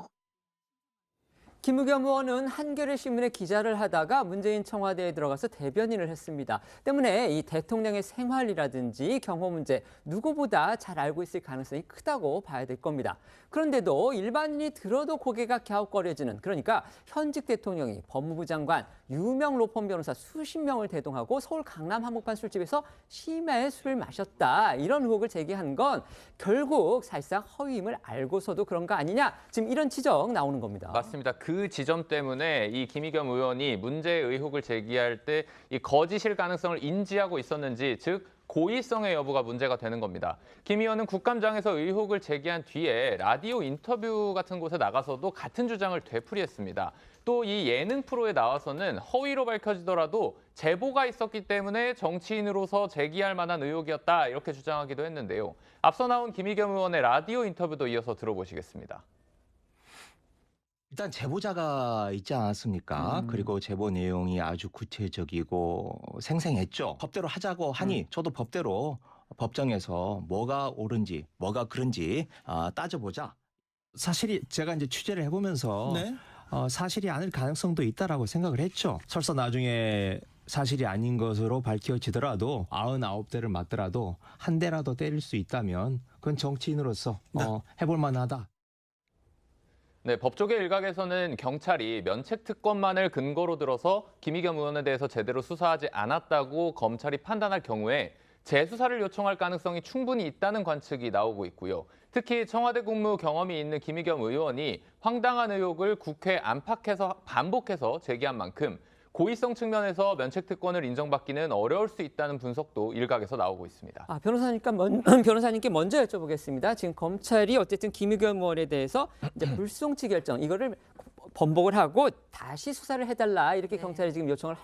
김의겸 의원은 한겨레 신문에 기자를 하다가 문재인 청와대에 들어가서 대변인을 했습니다. 때문에 이 대통령의 생활이라든지 경호 문제 누구보다 잘 알고 있을 가능성이 크다고 봐야 될 겁니다. 그런데도 일반인이 들어도 고개가 갸웃거려지는, 그러니까 현직 대통령이 법무부 장관, 유명 로펌 변호사 수십 명을 대동하고 서울 강남 한복판 술집에서 심야에 술을 마셨다, 이런 의혹을 제기한 건 결국 사실상 허위임을 알고서도 그런 거 아니냐, 지금 이런 지적 나오는 겁니다. 맞습니다. 그 지점 때문에 이 김의겸 의원이 문제 의혹을 제기할 때 이 거짓일 가능성을 인지하고 있었는지, 즉 고의성의 여부가 문제가 되는 겁니다. 김 의원은 국감장에서 의혹을 제기한 뒤에 라디오 인터뷰 같은 곳에 나가서도 같은 주장을 되풀이했습니다. 또 이 예능 프로에 나와서는 허위로 밝혀지더라도 제보가 있었기 때문에 정치인으로서 제기할 만한 의혹이었다, 이렇게 주장하기도 했는데요. 앞서 나온 김의겸 의원의 라디오 인터뷰도 이어서 들어보시겠습니다. 일단 제보자가 있지 않았습니까? 그리고 제보 내용이 아주 구체적이고 생생했죠. 법대로 하자고 하니 저도 법대로 법정에서 뭐가 옳은지 뭐가 그른지 따져보자. 사실이 제가 이제 취재를 해보면서 네? 사실이 아닐 가능성도 있다라고 생각을 했죠. 설사 나중에 사실이 아닌 것으로 밝혀지더라도 99대를 맞더라도 한 대라도 때릴 수 있다면 그건 정치인으로서 해볼 만하다. 네, 법조계 일각에서는 경찰이 면책 특권만을 근거로 들어서 김의겸 의원에 대해서 제대로 수사하지 않았다고 검찰이 판단할 경우에 재수사를 요청할 가능성이 충분히 있다는 관측이 나오고 있고요. 특히 청와대 국무 경험이 있는 김의겸 의원이 황당한 의혹을 국회 안팎에서 반복해서 제기한 만큼 고의성 측면에서 면책특권을 인정받기는 어려울 수 있다는 분석도 일각에서 나오고 있습니다. 변호사님께 먼저 여쭤보겠습니다. 지금 검찰이 어쨌든 김의겸 의원에 대해서 이제 불송치 결정 이거를 번복을 하고 다시 수사를 해달라 이렇게 경찰이 지금 요청을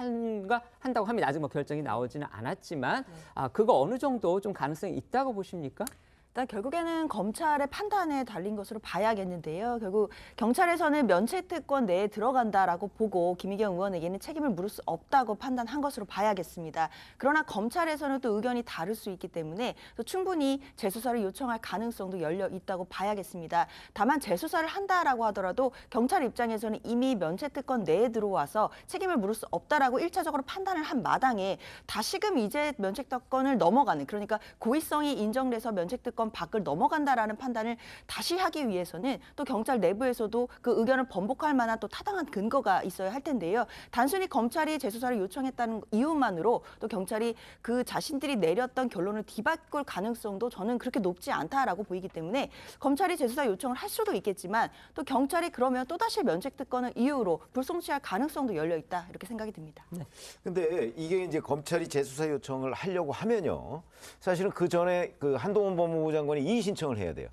한다고 합니다. 아직 뭐 결정이 나오지는 않았지만 그거 어느 정도 좀 가능성이 있다고 보십니까? 일단 결국에는 검찰의 판단에 달린 것으로 봐야겠는데요. 결국 경찰에서는 면책특권 내에 들어간다라고 보고 김의겸 의원에게는 책임을 물을 수 없다고 판단한 것으로 봐야겠습니다. 그러나 검찰에서는 또 의견이 다를 수 있기 때문에 또 충분히 재수사를 요청할 가능성도 열려 있다고 봐야겠습니다. 다만 재수사를 한다라고 하더라도 경찰 입장에서는 이미 면책특권 내에 들어와서 책임을 물을 수 없다라고 1차적으로 판단을 한 마당에 다시금 이제 면책특권을 넘어가는, 그러니까 고의성이 인정돼서 면책특권 밖을 넘어간다라는 판단을 다시 하기 위해서는 또 경찰 내부에서도 그 의견을 번복할 만한 또 타당한 근거가 있어야 할 텐데요. 단순히 검찰이 재수사를 요청했다는 이유만으로 또 경찰이 그 자신들이 내렸던 결론을 뒤바꿀 가능성도 저는 그렇게 높지 않다라고 보이기 때문에 검찰이 재수사 요청을 할 수도 있겠지만 또 경찰이 그러면 또다시 면책특권을 이유로 불송치할 가능성도 열려 있다 이렇게 생각이 듭니다. 근데 이게 이제 검찰이 재수사 요청을 하려고 하면요. 사실은 그 전에 그 한동훈 법무부 장관이 이의 신청을 해야 돼요.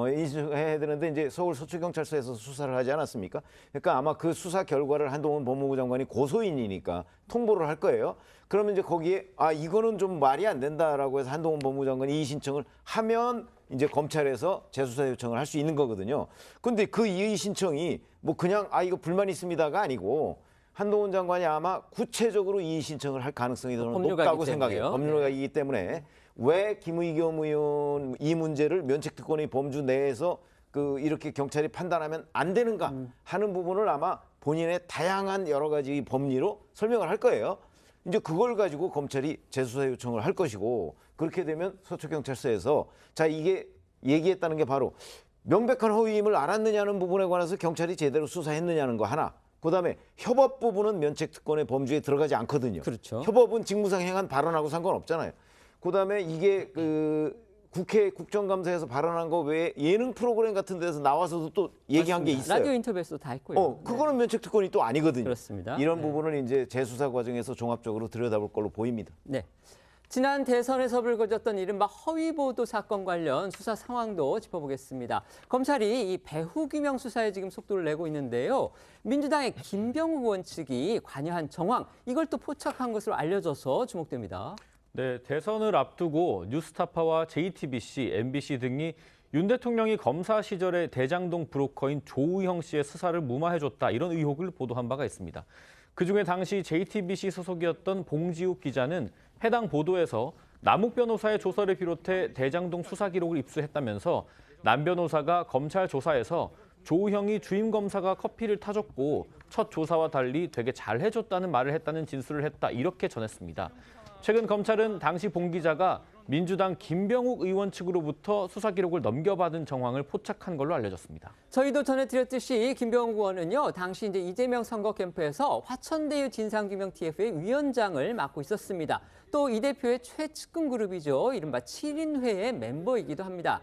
이의 신청을 해야 되는데 이제 서울 서초경찰서에서 수사를 하지 않았습니까? 그러니까 아마 그 수사 결과를 한동훈 법무부 장관이 고소인이니까 통보를 할 거예요. 그러면 이제 거기에 이거는 좀 말이 안 된다라고 해서 한동훈 법무부 장관이 이의 신청을 하면 이제 검찰에서 재수사 요청을 할 수 있는 거거든요. 근데 그 이의 신청이 뭐 그냥 이거 불만 있습니다가 아니고 한동훈 장관이 아마 구체적으로 이의 신청을 할 가능성이 더 높다고 생각해요. 법률가이기 때문에 왜 김의겸 의원 이 문제를 면책특권의 범주 내에서 이렇게 경찰이 판단하면 안 되는가 하는 부분을 아마 본인의 다양한 여러 가지 법리로 설명을 할 거예요. 이제 그걸 가지고 검찰이 재수사 요청을 할 것이고 그렇게 되면 서초경찰서에서 자 이게 얘기했다는 게 바로 명백한 허위임을 알았느냐는 부분에 관해서 경찰이 제대로 수사했느냐는 거 하나. 그다음에 협업 부분은 면책특권의 범주에 들어가지 않거든요. 그렇죠. 협업은 직무상 행한 발언하고 상관없잖아요. 그다음에 이게 국회 국정감사에서 발언한 거 외에 예능 프로그램 같은 데서 나와서도 또 얘기한 맞습니다. 게 있어요. 라디오 인터뷰에서도 다 했고요. 그거는 면책특권이 또 아니거든요. 그렇습니다. 이런 부분은 이제 재수사 과정에서 종합적으로 들여다볼 걸로 보입니다. 네. 지난 대선에서 불거졌던 이른바 허위보도 사건 관련 수사 상황도 짚어보겠습니다. 검찰이 이 배후 규명 수사에 지금 속도를 내고 있는데요. 민주당의 김병욱 의원 측이 관여한 정황, 이걸 또 포착한 것으로 알려져서 주목됩니다. 네, 대선을 앞두고 뉴스타파와 JTBC, MBC 등이 윤 대통령이 검사 시절에 대장동 브로커인 조우형 씨의 수사를 무마해줬다 이런 의혹을 보도한 바가 있습니다. 그중에 당시 JTBC 소속이었던 봉지욱 기자는 해당 보도에서 남욱 변호사의 조서를 비롯해 대장동 수사 기록을 입수했다면서 남 변호사가 검찰 조사에서 조우형이 주임 검사가 커피를 타줬고 첫 조사와 달리 되게 잘해줬다는 말을 했다는 진술을 했다 이렇게 전했습니다. 최근 검찰은 당시 봉 기자가 민주당 김병욱 의원 측으로부터 수사 기록을 넘겨받은 정황을 포착한 걸로 알려졌습니다. 저희도 전해드렸듯이 김병욱 의원은요, 당시 이제 이재명 선거 캠프에서 화천대유 진상규명 TF의 위원장을 맡고 있었습니다. 또 이 대표의 최측근 그룹이죠. 이른바 7인회의 멤버이기도 합니다.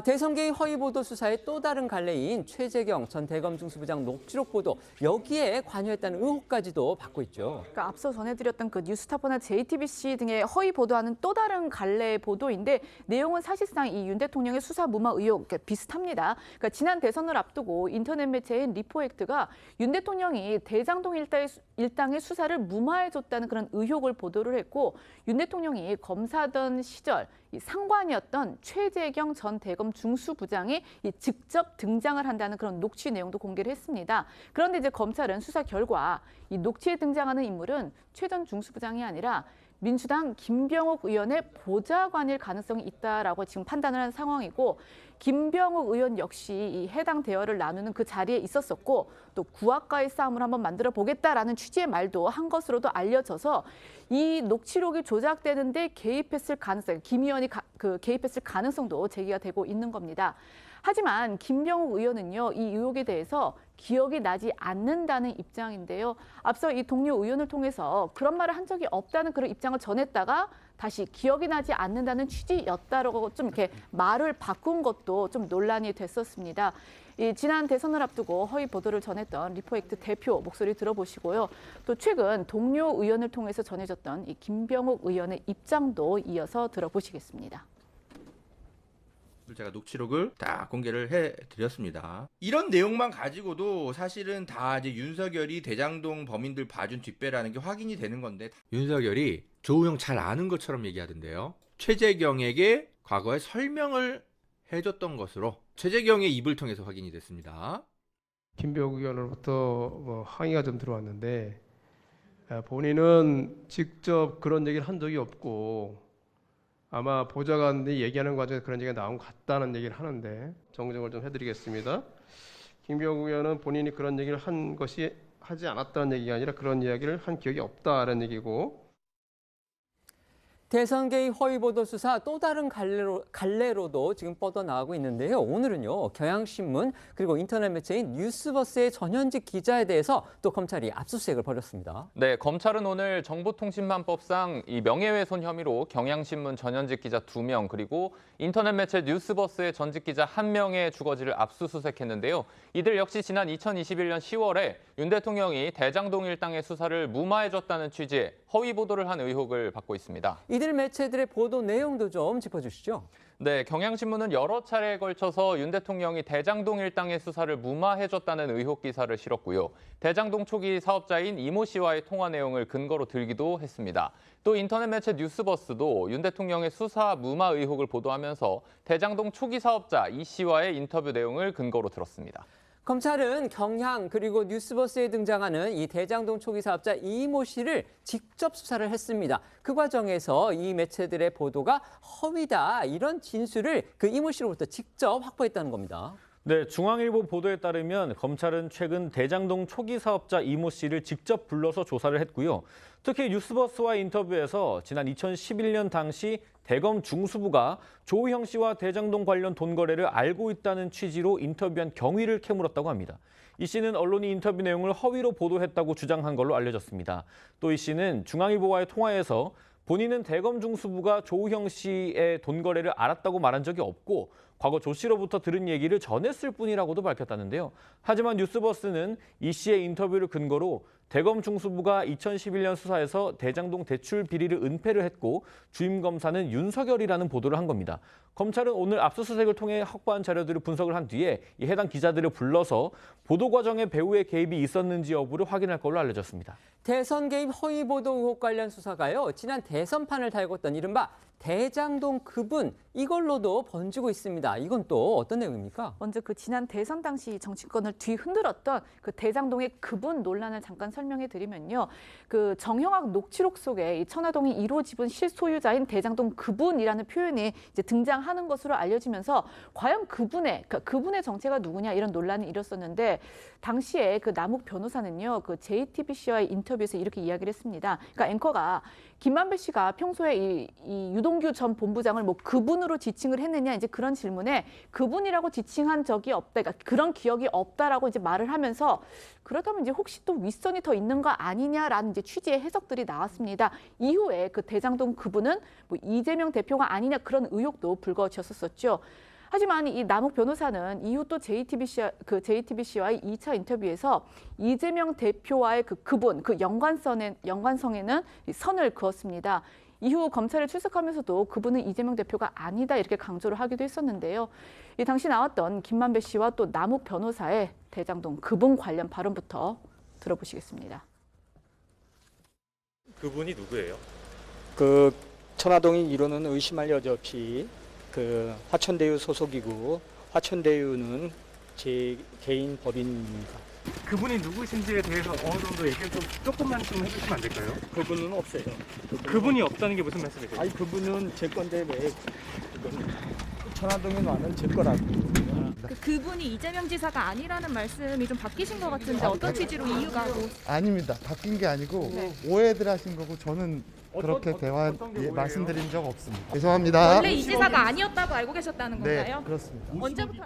대선 개입 허위 보도 수사의 또 다른 갈래인 최재경 전 대검중수부장 녹취록 보도, 여기에 관여했다는 의혹까지도 받고 있죠. 그러니까 앞서 전해드렸던 그 뉴스타파나 JTBC 등의 허위 보도하는 또 다른 갈래 보도인데 내용은 사실상 이 윤 대통령의 수사 무마 의혹 비슷합니다. 그러니까 지난 대선을 앞두고 인터넷 매체인 리포액트가 윤 대통령이 대장동 일당의 수사를 무마해줬다는 그런 의혹을 보도를 했고, 윤 대통령이 검사던 시절 이 상관이었던 최재경 전 대검 중수부장이 직접 등장을 한다는 그런 녹취 내용도 공개를 했습니다. 그런데 이제 검찰은 수사 결과 이 녹취에 등장하는 인물은 최 전 중수부장이 아니라 민주당 김병욱 의원의 보좌관일 가능성이 있다라고 지금 판단을 한 상황이고, 김병욱 의원 역시 이 해당 대화를 나누는 그 자리에 있었었고 또 구압과의 싸움을 한번 만들어 보겠다라는 취지의 말도 한 것으로도 알려져서 이 녹취록이 조작되는데 개입했을 가능성, 김 의원이 개입했을 가능성도 제기가 되고 있는 겁니다. 하지만 김병욱 의원은요, 이 의혹에 대해서 기억이 나지 않는다는 입장인데요. 앞서 이 동료 의원을 통해서 그런 말을 한 적이 없다는 그런 입장을 전했다가 다시 기억이 나지 않는다는 취지였다라고 좀 이렇게 말을 바꾼 것도 좀 논란이 됐었습니다. 이 지난 대선을 앞두고 허위 보도를 전했던 리포액트 대표 목소리 들어보시고요. 또 최근 동료 의원을 통해서 전해졌던 이 김병욱 의원의 입장도 이어서 들어보시겠습니다. 제가 녹취록을 다 공개를 해드렸습니다. 이런 내용만 가지고도 사실은 다 이제 윤석열이 대장동 범인들 봐준 뒷배라는 게 확인이 되는 건데, 윤석열이 조우영 잘 아는 것처럼 얘기하던데요. 최재경에게 과거에 설명을 해줬던 것으로 최재경의 입을 통해서 확인이 됐습니다. 김병욱 의원으로부터 항의가 좀 들어왔는데, 본인은 직접 그런 얘기를 한 적이 없고 아마 보좌관들이 얘기하는 과정에서 그런 얘기가 나온 것 같다는 얘기를 하는데, 정정을 좀 해드리겠습니다. 김병욱 의원은 본인이 그런 얘기를 한 것이 하지 않았다는 얘기가 아니라 그런 이야기를 한 기억이 없다는 얘기고, 대선 개입 허위 보도 수사 또 다른 갈래로도 지금 뻗어나가고 있는데요. 오늘은요, 경향신문 그리고 인터넷 매체인 뉴스버스의 전현직 기자에 대해서 또 검찰이 압수수색을 벌였습니다. 네, 검찰은 오늘 정보통신망법상 이 명예훼손 혐의로 경향신문 전현직 기자 2명 그리고 인터넷 매체 뉴스버스의 전직 기자 1명의 주거지를 압수수색했는데요. 이들 역시 지난 2021년 10월에 윤 대통령이 대장동 일당의 수사를 무마해줬다는 취지의 허위 보도를 한 의혹을 받고 있습니다. 이들 매체들의 보도 내용도 좀 짚어주시죠. 네, 경향신문은 여러 차례에 걸쳐서 윤 대통령이 대장동 일당의 수사를 무마해줬다는 의혹 기사를 실었고요. 대장동 초기 사업자인 이모 씨와의 통화 내용을 근거로 들기도 했습니다. 또 인터넷 매체 뉴스버스도 윤 대통령의 수사 무마 의혹을 보도하면서 대장동 초기 사업자 이 씨와의 인터뷰 내용을 근거로 들었습니다. 검찰은 경향 그리고 뉴스버스에 등장하는 이 대장동 초기 사업자 이모 씨를 직접 수사를 했습니다. 그 과정에서 이 매체들의 보도가 허위다, 이런 진술을 그 이모 씨로부터 직접 확보했다는 겁니다. 네, 중앙일보 보도에 따르면 검찰은 최근 대장동 초기 사업자 이모 씨를 직접 불러서 조사를 했고요. 특히 뉴스버스와 인터뷰에서 지난 2011년 당시 대검 중수부가 조우형 씨와 대장동 관련 돈 거래를 알고 있다는 취지로 인터뷰한 경위를 캐물었다고 합니다. 이 씨는 언론이 인터뷰 내용을 허위로 보도했다고 주장한 걸로 알려졌습니다. 또 이 씨는 중앙일보와의 통화에서 본인은 대검 중수부가 조우형 씨의 돈 거래를 알았다고 말한 적이 없고 과거 조 씨로부터 들은 얘기를 전했을 뿐이라고도 밝혔다는데요. 하지만 뉴스버스는 이 씨의 인터뷰를 근거로 대검 중수부가 2011년 수사에서 대장동 대출 비리를 은폐를 했고 주임 검사는 윤석열이라는 보도를 한 겁니다. 검찰은 오늘 압수수색을 통해 확보한 자료들을 분석을 한 뒤에 이 해당 기자들을 불러서 보도 과정에 배우의 개입이 있었는지 여부를 확인할 걸로 알려졌습니다. 대선 개입 허위 보도 의혹 관련 수사가요, 지난 대선판을 달궜던 이른바 대장동 그분, 이걸로도 번지고 있습니다. 이건 또 어떤 내용입니까? 먼저 그 지난 대선 당시 정치권을 뒤흔들었던 그 대장동의 그분 논란을 잠깐 설명해 드리면요. 그 정형학 녹취록 속에 이 천화동이 1호 지분 실소유자인 대장동 그분이라는 표현이 이제 등장하는 것으로 알려지면서 과연 그분의 정체가 누구냐, 이런 논란이 일었었는데, 당시에 그 남욱 변호사는요, 그 JTBC와의 인터뷰에서 이렇게 이야기를 했습니다. 그러니까 앵커가 김만배 씨가 평소에 이 유동규 전 본부장을 뭐 그분으로 지칭을 했느냐, 이제 그런 질문에 그분이라고 지칭한 적이 없다, 그러니까 그런 기억이 없다라고 이제 말을 하면서, 그렇다면 이제 혹시 또 윗선이 더 있는 거 아니냐라는 이제 취지의 해석들이 나왔습니다. 이후에 그 대장동 그분은 뭐 이재명 대표가 아니냐, 그런 의혹도 불거졌었죠. 하지만 이 남욱 변호사는 이후 또 JTBC와의 2차 인터뷰에서 이재명 대표와의 그분, 그 연관성에는 선을 그었습니다. 이후 검찰에 출석하면서도 그분은 이재명 대표가 아니다, 이렇게 강조를 하기도 했었는데요. 이 당시 나왔던 김만배 씨와 또 남욱 변호사의 대장동 그분 관련 발언부터 들어보시겠습니다. 그분이 누구예요? 그 천화동이 이루는 의심할 여지 없이 그 화천대유 소속이고, 화천대유는 제 개인 법인입니다. 그분이 누구신지에 대해서 어느 정도 얘기를 조금만 좀 해주시면 안 될까요? 그분은 없어요. 그분이 없다는 게 무슨 말씀이세요? 아니, 그분은 제 건데 왜 천화동에 놔는 제 거라고. 그분이 이재명 지사가 아니라는 말씀이 좀 바뀌신 것 같은데, 어떤 취지로 이유가? 아닙니다. 바뀐 게 아니고 오해들 하신 거고, 저는 그렇게 말씀드린 적 없습니다. 죄송합니다. 원래 이 지사가 아니었다고 알고 계셨다는 건가요? 네, 그렇습니다. 언제부터?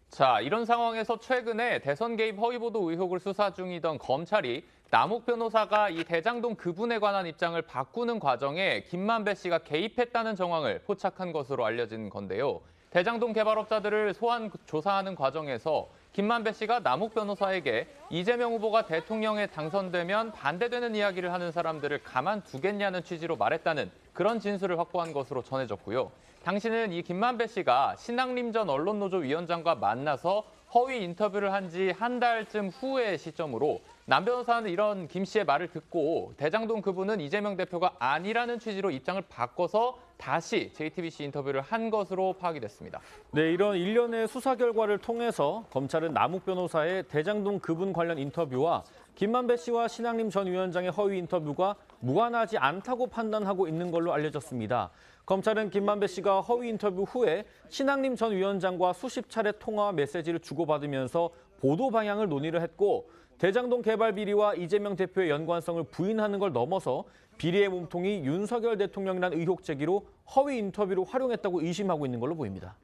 자, 이런 상황에서 최근에 대선 개입 허위 보도 의혹을 수사 중이던 검찰이 남욱 변호사가 이 대장동 그분에 관한 입장을 바꾸는 과정에 김만배 씨가 개입했다는 정황을 포착한 것으로 알려진 건데요. 대장동 개발업자들을 소환 조사하는 과정에서 김만배 씨가 남욱 변호사에게 이재명 후보가 대통령에 당선되면 반대되는 이야기를 하는 사람들을 가만두겠냐는 취지로 말했다는 그런 진술을 확보한 것으로 전해졌고요. 당시는 이 김만배 씨가 신앙림 전 언론노조 위원장과 만나서 허위 인터뷰를 한 지 한 달쯤 후의 시점으로 남 변호사는 이런 김 씨의 말을 듣고 대장동 그분은 이재명 대표가 아니라는 취지로 입장을 바꿔서 다시 JTBC 인터뷰를 한 것으로 파악이 됐습니다. 네, 이런 일련의 수사 결과를 통해서 검찰은 남욱 변호사의 대장동 그분 관련 인터뷰와 김만배 씨와 신앙림 전 위원장의 허위 인터뷰가 무관하지 않다고 판단하고 있는 걸로 알려졌습니다. 검찰은 김만배 씨가 허위 인터뷰 후에 신앙림 전 위원장과 수십 차례 통화와 메시지를 주고받으면서 보도 방향을 논의를 했고 대장동 개발 비리와 이재명 대표의 연관성을 부인하는 걸 넘어서 비리의 몸통이 윤석열 대통령이라는 의혹 제기로 허위 인터뷰로 활용했다고 의심하고 있는 걸로 보입니다.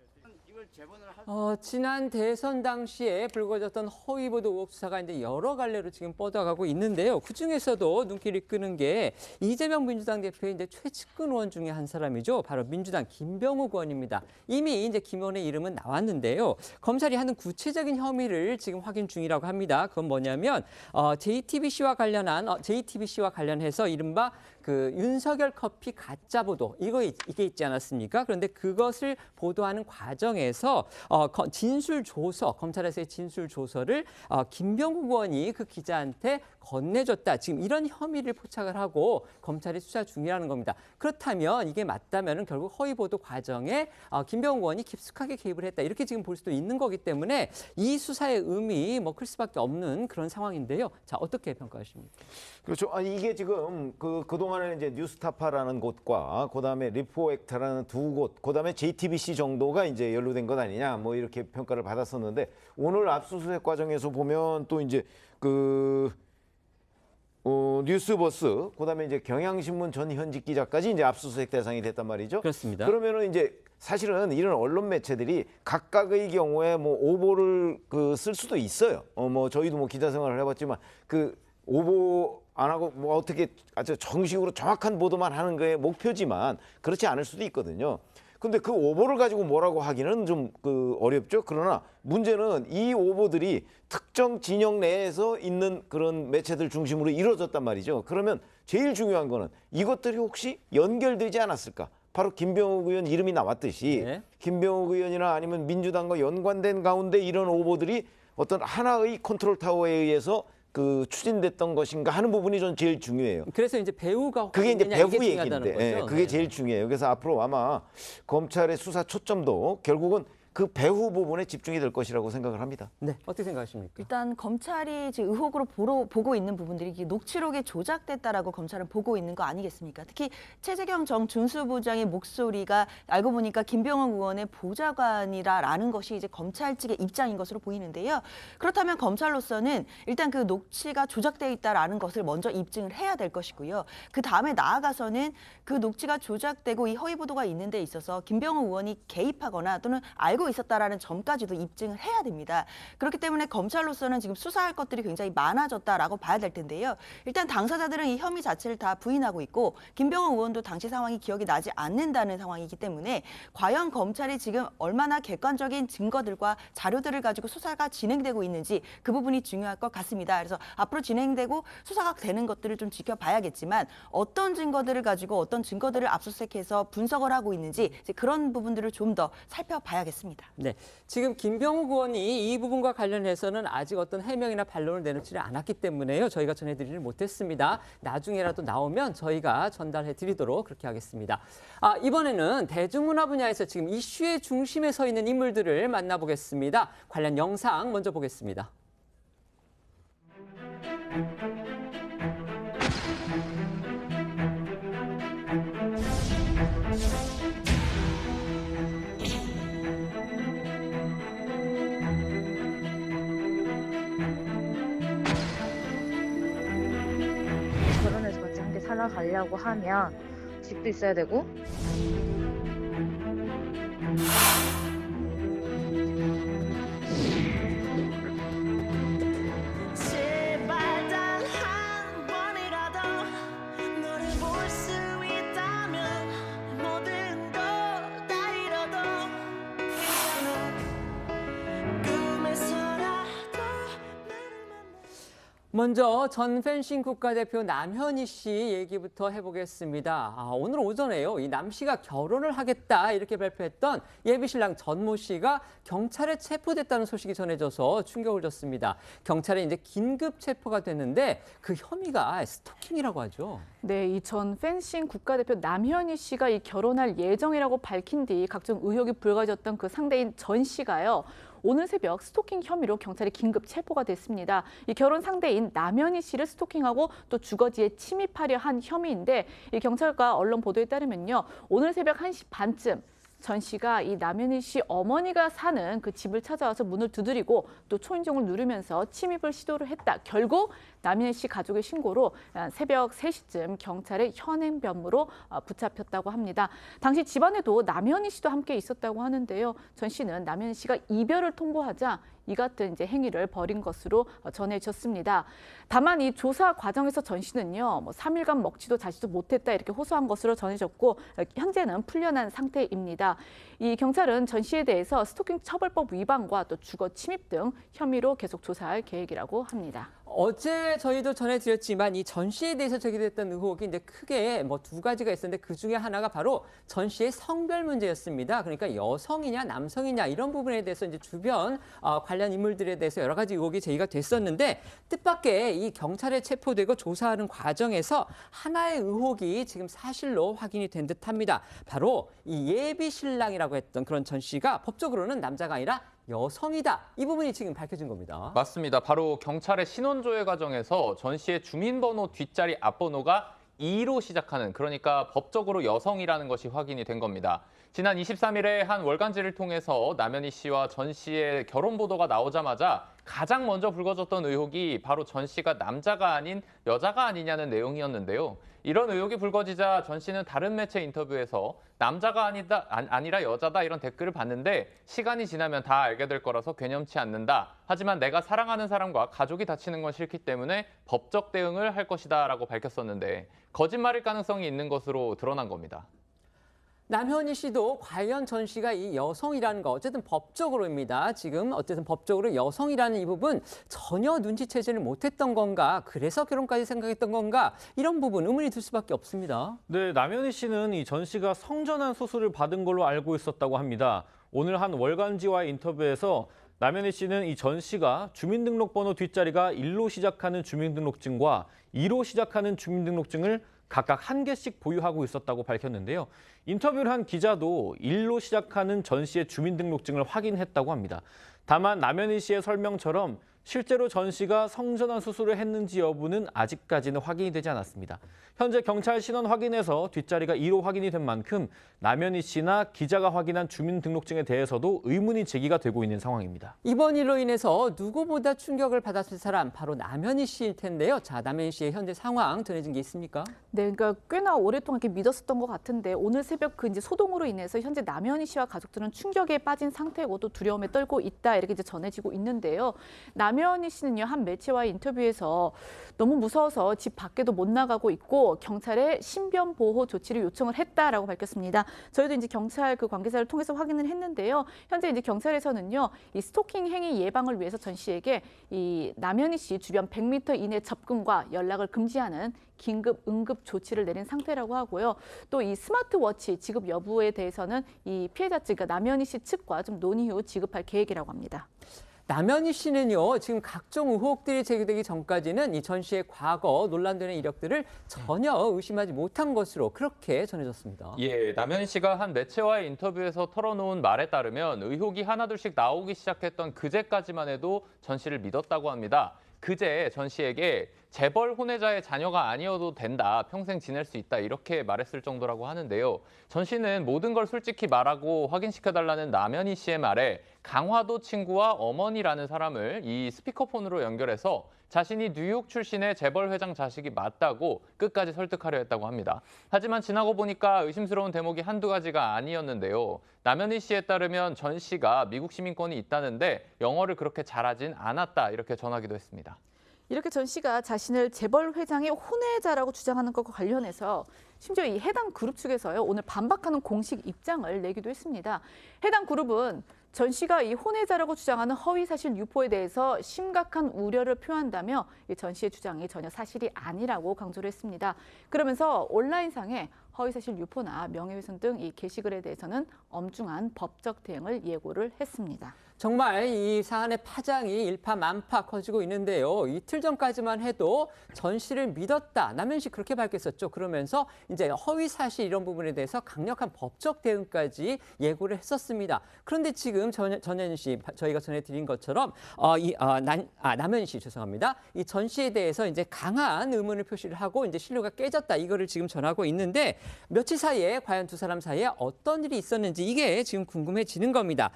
지난 대선 당시에 불거졌던 허위 보도 의혹 수사가 이제 여러 갈래로 지금 뻗어가고 있는데요. 그 중에서도 눈길이 끄는 게 이재명 민주당 대표의 이제 최측근 의원 중에 한 사람이죠. 바로 민주당 김병욱 의원입니다. 이미 이제 김 의원의 이름은 나왔는데요. 검찰이 하는 구체적인 혐의를 지금 확인 중이라고 합니다. 그건 뭐냐면 JTBC와 관련해서 이른바 그 윤석열 커피 가짜 보도 이게 있지 않았습니까? 그런데 그것을 보도하는 과정에서 검찰에서의 진술 조서를 김병욱 의원이 그 기자한테 건네줬다. 지금 이런 혐의를 포착을 하고 검찰이 수사 중이라는 겁니다. 그렇다면 이게 맞다면 결국 허위 보도 과정에 김병욱 의원이 깊숙하게 개입을 했다. 이렇게 지금 볼 수도 있는 거기 때문에 이 수사의 의미 클 수밖에 없는 그런 상황인데요. 자, 어떻게 평가하십니까? 그렇죠. 아니 이게 지금 그동안에 이제 뉴스타파라는 곳과 그다음에 리포액터라는 두 곳, 그다음에 JTBC 정도가 이제 연루된 것 아니냐 뭐 이렇게 평가를 받았었는데 오늘 압수수색 과정에서 보면 또 이제 뉴스버스, 그다음에 이제 경향신문 전 현직 기자까지 이제 압수수색 대상이 됐단 말이죠. 그렇습니다. 그러면은 이제 사실은 이런 언론 매체들이 각각의 경우에 뭐 오보를 쓸 수도 있어요. 뭐 저희도 뭐 기자 생활을 해봤지만 오보 안 하고 뭐 어떻게 아주 정식으로 정확한 보도만 하는 게 목표지만 그렇지 않을 수도 있거든요. 근데 그 오보를 가지고 뭐라고 하기는 좀 어렵죠. 그러나 문제는 이 오보들이 특정 진영 내에서 있는 그런 매체들 중심으로 이루어졌단 말이죠. 그러면 제일 중요한 거는 이것들이 혹시 연결되지 않았을까? 바로 김병욱 의원 이름이 나왔듯이 네. 김병욱 의원이나 아니면 민주당과 연관된 가운데 이런 오보들이 어떤 하나의 컨트롤 타워에 의해서 추진됐던 것인가 하는 부분이 전 제일 중요해요. 그래서 이제 배후가 그게 이제 배후 얘기인데, 거죠? 그게 제일 중요해요. 그래서 앞으로 아마 검찰의 수사 초점도 결국은 그 배후 부분에 집중이 될 것이라고 생각을 합니다. 네, 어떻게 생각하십니까? 일단 검찰이 지금 의혹으로 보고 있는 부분들이 이게 녹취록에 조작됐다라고 검찰은 보고 있는 거 아니겠습니까? 특히 최재경 정 준수부장의 목소리가 알고 보니까 김병욱 의원의 보좌관이라는 것이 이제 검찰 측의 입장인 것으로 보이는데요. 그렇다면 검찰로서는 일단 그 녹취가 조작되어 있다라는 것을 먼저 입증을 해야 될 것이고요. 그 다음에 나아가서는 그 녹취가 조작되고 이 허위 보도가 있는 데 있어서 김병욱 의원이 개입하거나 또는 알고 있었다라는 점까지도 입증을 해야 됩니다. 그렇기 때문에 검찰로서는 지금 수사할 것들이 굉장히 많아졌다라고 봐야 될 텐데요. 일단 당사자들은 이 혐의 자체를 다 부인하고 있고 김병욱 의원도 당시 상황이 기억이 나지 않는다는 상황이기 때문에 과연 검찰이 지금 얼마나 객관적인 증거들과 자료들을 가지고 수사가 진행되고 있는지 그 부분이 중요할 것 같습니다. 그래서 앞으로 진행되고 수사가 되는 것들을 좀 지켜봐야겠지만 어떤 증거들을 가지고 어떤 증거들을 압수수색해서 분석을 하고 있는지 이제 그런 부분들을 좀 더 살펴봐야겠습니다. 네, 지금 김병욱 의원이 이 부분과 관련해서는 아직 어떤 해명이나 반론을 내놓지는 않았기 때문에요. 저희가 전해드리지 못했습니다. 나중에라도 나오면 저희가 전달해드리도록 그렇게 하겠습니다. 이번에는 대중문화 분야에서 지금 이슈의 중심에 서 있는 인물들을 만나보겠습니다. 관련 영상 먼저 보겠습니다. 결혼해서 같이 함께 살아가려고 하면 집도 있어야 되고 먼저 전 펜싱 국가대표 남현희 씨 얘기부터 해보겠습니다. 오늘 오전에요. 이 남 씨가 결혼을 하겠다 이렇게 발표했던 예비신랑 전모 씨가 경찰에 체포됐다는 소식이 전해져서 충격을 줬습니다. 경찰에 이제 긴급 체포가 됐는데 그 혐의가 스토킹이라고 하죠. 네, 이 전 펜싱 국가대표 남현희 씨가 이 결혼할 예정이라고 밝힌 뒤 각종 의혹이 불거졌던 그 상대인 전 씨가요. 오늘 새벽 스토킹 혐의로 경찰에 긴급 체포가 됐습니다. 이 결혼 상대인 남현희 씨를 스토킹하고 또 주거지에 침입하려 한 혐의인데 이 경찰과 언론 보도에 따르면요. 오늘 새벽 1시 반쯤 전 씨가 이 남현희 씨 어머니가 사는 그 집을 찾아와서 문을 두드리고 또 초인종을 누르면서 침입을 시도를 했다. 결국 남현희 씨 가족의 신고로 새벽 3시쯤 경찰에 현행범으로 붙잡혔다고 합니다. 당시 집안에도 남현희 씨도 함께 있었다고 하는데요. 전 씨는 남현희 씨가 이별을 통보하자 이 같은 이제 행위를 벌인 것으로 전해졌습니다. 다만 이 조사 과정에서 전 씨는요, 3일간 먹지도 자지도 못했다 이렇게 호소한 것으로 전해졌고 현재는 풀려난 상태입니다. 이 경찰은 전 씨에 대해서 스토킹 처벌법 위반과 또 주거 침입 등 혐의로 계속 조사할 계획이라고 합니다. 어제 저희도 전해드렸지만 이 전 씨에 대해서 제기됐던 의혹이 이제 크게 두 가지가 있었는데 그 중에 하나가 바로 전 씨의 성별 문제였습니다. 그러니까 여성이냐 남성이냐 이런 부분에 대해서 이제 주변 관련 인물들에 대해서 여러 가지 의혹이 제기가 됐었는데 뜻밖의 이 경찰에 체포되고 조사하는 과정에서 하나의 의혹이 지금 사실로 확인이 된 듯합니다. 바로 이 예비 신랑이라고 했던 그런 전 씨가 법적으로는 남자가 아니라 여성이다. 이 부분이 지금 밝혀진 겁니다. 맞습니다. 바로 경찰의 신원조회 과정에서 전 씨의 주민번호 뒷자리 앞번호가 2로 시작하는, 그러니까 법적으로 여성이라는 것이 확인이 된 겁니다. 지난 23일에 한 월간지를 통해서 남현희 씨와 전 씨의 결혼 보도가 나오자마자 가장 먼저 불거졌던 의혹이 바로 전 씨가 남자가 아닌 여자가 아니냐는 내용이었는데요. 이런 의혹이 불거지자 전 씨는 다른 매체 인터뷰에서 남자가 아니라 여자다 이런 댓글을 봤는데 시간이 지나면 다 알게 될 거라서 괴념치 않는다. 하지만 내가 사랑하는 사람과 가족이 다치는 건 싫기 때문에 법적 대응을 할 것이다 라고 밝혔었는데 거짓말일 가능성이 있는 것으로 드러난 겁니다. 남현희 씨도 과연 전 씨가 이 여성이라는 거 어쨌든 법적으로입니다. 지금 어쨌든 법적으로 여성이라는 이 부분 전혀 눈치채지를 못했던 건가? 그래서 결혼까지 생각했던 건가? 이런 부분 의문이 들 수밖에 없습니다. 네, 남현희 씨는 이 전 씨가 성전환 수술을 받은 걸로 알고 있었다고 합니다. 오늘 한 월간지와의 인터뷰에서 남현희 씨는 이 전 씨가 주민등록번호 뒷자리가 1로 시작하는 주민등록증과 2로 시작하는 주민등록증을 각각 한 개씩 보유하고 있었다고 밝혔는데요. 인터뷰를 한 기자도 1로 시작하는 전 씨의 주민등록증을 확인했다고 합니다. 다만 남현희 씨의 설명처럼 실제로 전 씨가 성전환 수술을 했는지 여부는 아직까지는 확인이 되지 않았습니다. 현재 경찰 신원 확인에서 뒷자리가 2로 확인이 된 만큼 남현희 씨나 기자가 확인한 주민등록증에 대해서도 의문이 제기가 되고 있는 상황입니다. 이번 일로 인해서 누구보다 충격을 받았을 사람 바로 남현희 씨일 텐데요. 자, 남현희 씨의 현재 상황 전해진 게 있습니까? 네, 그러니까 꽤나 오랫동안 이렇게 믿었었던 것 같은데 오늘 새벽 그 이제 소동으로 인해서 현재 남현희 씨와 가족들은 충격에 빠진 상태고 또 두려움에 떨고 있다 이렇게 이제 전해지고 있는데요. 남현희 씨는요 한 매체와의 인터뷰에서 너무 무서워서 집 밖에도 못 나가고 있고 경찰에 신변 보호 조치를 요청을 했다라고 밝혔습니다. 저희도 이제 경찰 그 관계자를 통해서 확인을 했는데요. 현재 이제 경찰에서는요 이 스토킹 행위 예방을 위해서 전 씨에게 이 남현희 씨 주변 100m 이내 접근과 연락을 금지하는 긴급 응급 조치를 내린 상태라고 하고요. 또 이 스마트워치 지급 여부에 대해서는 이 피해자 측, 그러니까 남현희 씨 측과 좀 논의 후 지급할 계획이라고 합니다. 남현희 씨는요, 지금 각종 의혹들이 제기되기 전까지는 이 전 씨의 과거 논란되는 이력들을 전혀 의심하지 못한 것으로 그렇게 전해졌습니다. 예, 남현희 씨가 한 매체와의 인터뷰에서 털어놓은 말에 따르면 의혹이 하나둘씩 나오기 시작했던 그제까지만 해도 전 씨를 믿었다고 합니다. 그제 전 씨에게 재벌 혼외자의 자녀가 아니어도 된다, 평생 지낼 수 있다 이렇게 말했을 정도라고 하는데요. 전 씨는 모든 걸 솔직히 말하고 확인시켜달라는 남현희 씨의 말에 강화도 친구와 어머니라는 사람을 이 스피커폰으로 연결해서 자신이 뉴욕 출신의 재벌 회장 자식이 맞다고 끝까지 설득하려 했다고 합니다. 하지만 지나고 보니까 의심스러운 대목이 한두 가지가 아니었는데요. 남현희 씨에 따르면 전 씨가 미국 시민권이 있다는데 영어를 그렇게 잘하진 않았다 이렇게 전하기도 했습니다. 이렇게 전 씨가 자신을 재벌 회장의 혼외자라고 주장하는 것과 관련해서 심지어 이 해당 그룹 측에서요 오늘 반박하는 공식 입장을 내기도 했습니다. 해당 그룹은 전 씨가 이 혼외자라고 주장하는 허위 사실 유포에 대해서 심각한 우려를 표한다며 전 씨의 주장이 전혀 사실이 아니라고 강조를 했습니다. 그러면서 온라인상에 허위 사실 유포나 명예훼손 등 이 게시글에 대해서는 엄중한 법적 대응을 예고를 했습니다. 정말 이 사안의 파장이 일파만파 커지고 있는데요. 이틀 전까지만 해도 전 씨를 믿었다. 남현씨 그렇게 밝혔었죠. 그러면서 이제 허위 사실 이런 부분에 대해서 강력한 법적 대응까지 예고를 했었습니다. 그런데 지금 전현 씨 저희가 전해드린 것처럼 남현 씨 죄송합니다. 이 전 씨에 대해서 이제 강한 의문을 표시를 하고 이제 신뢰가 깨졌다. 이거를 지금 전하고 있는데 며칠 사이에 과연 두 사람 사이에 어떤 일이 있었는지 이게 지금 궁금해지는 겁니다.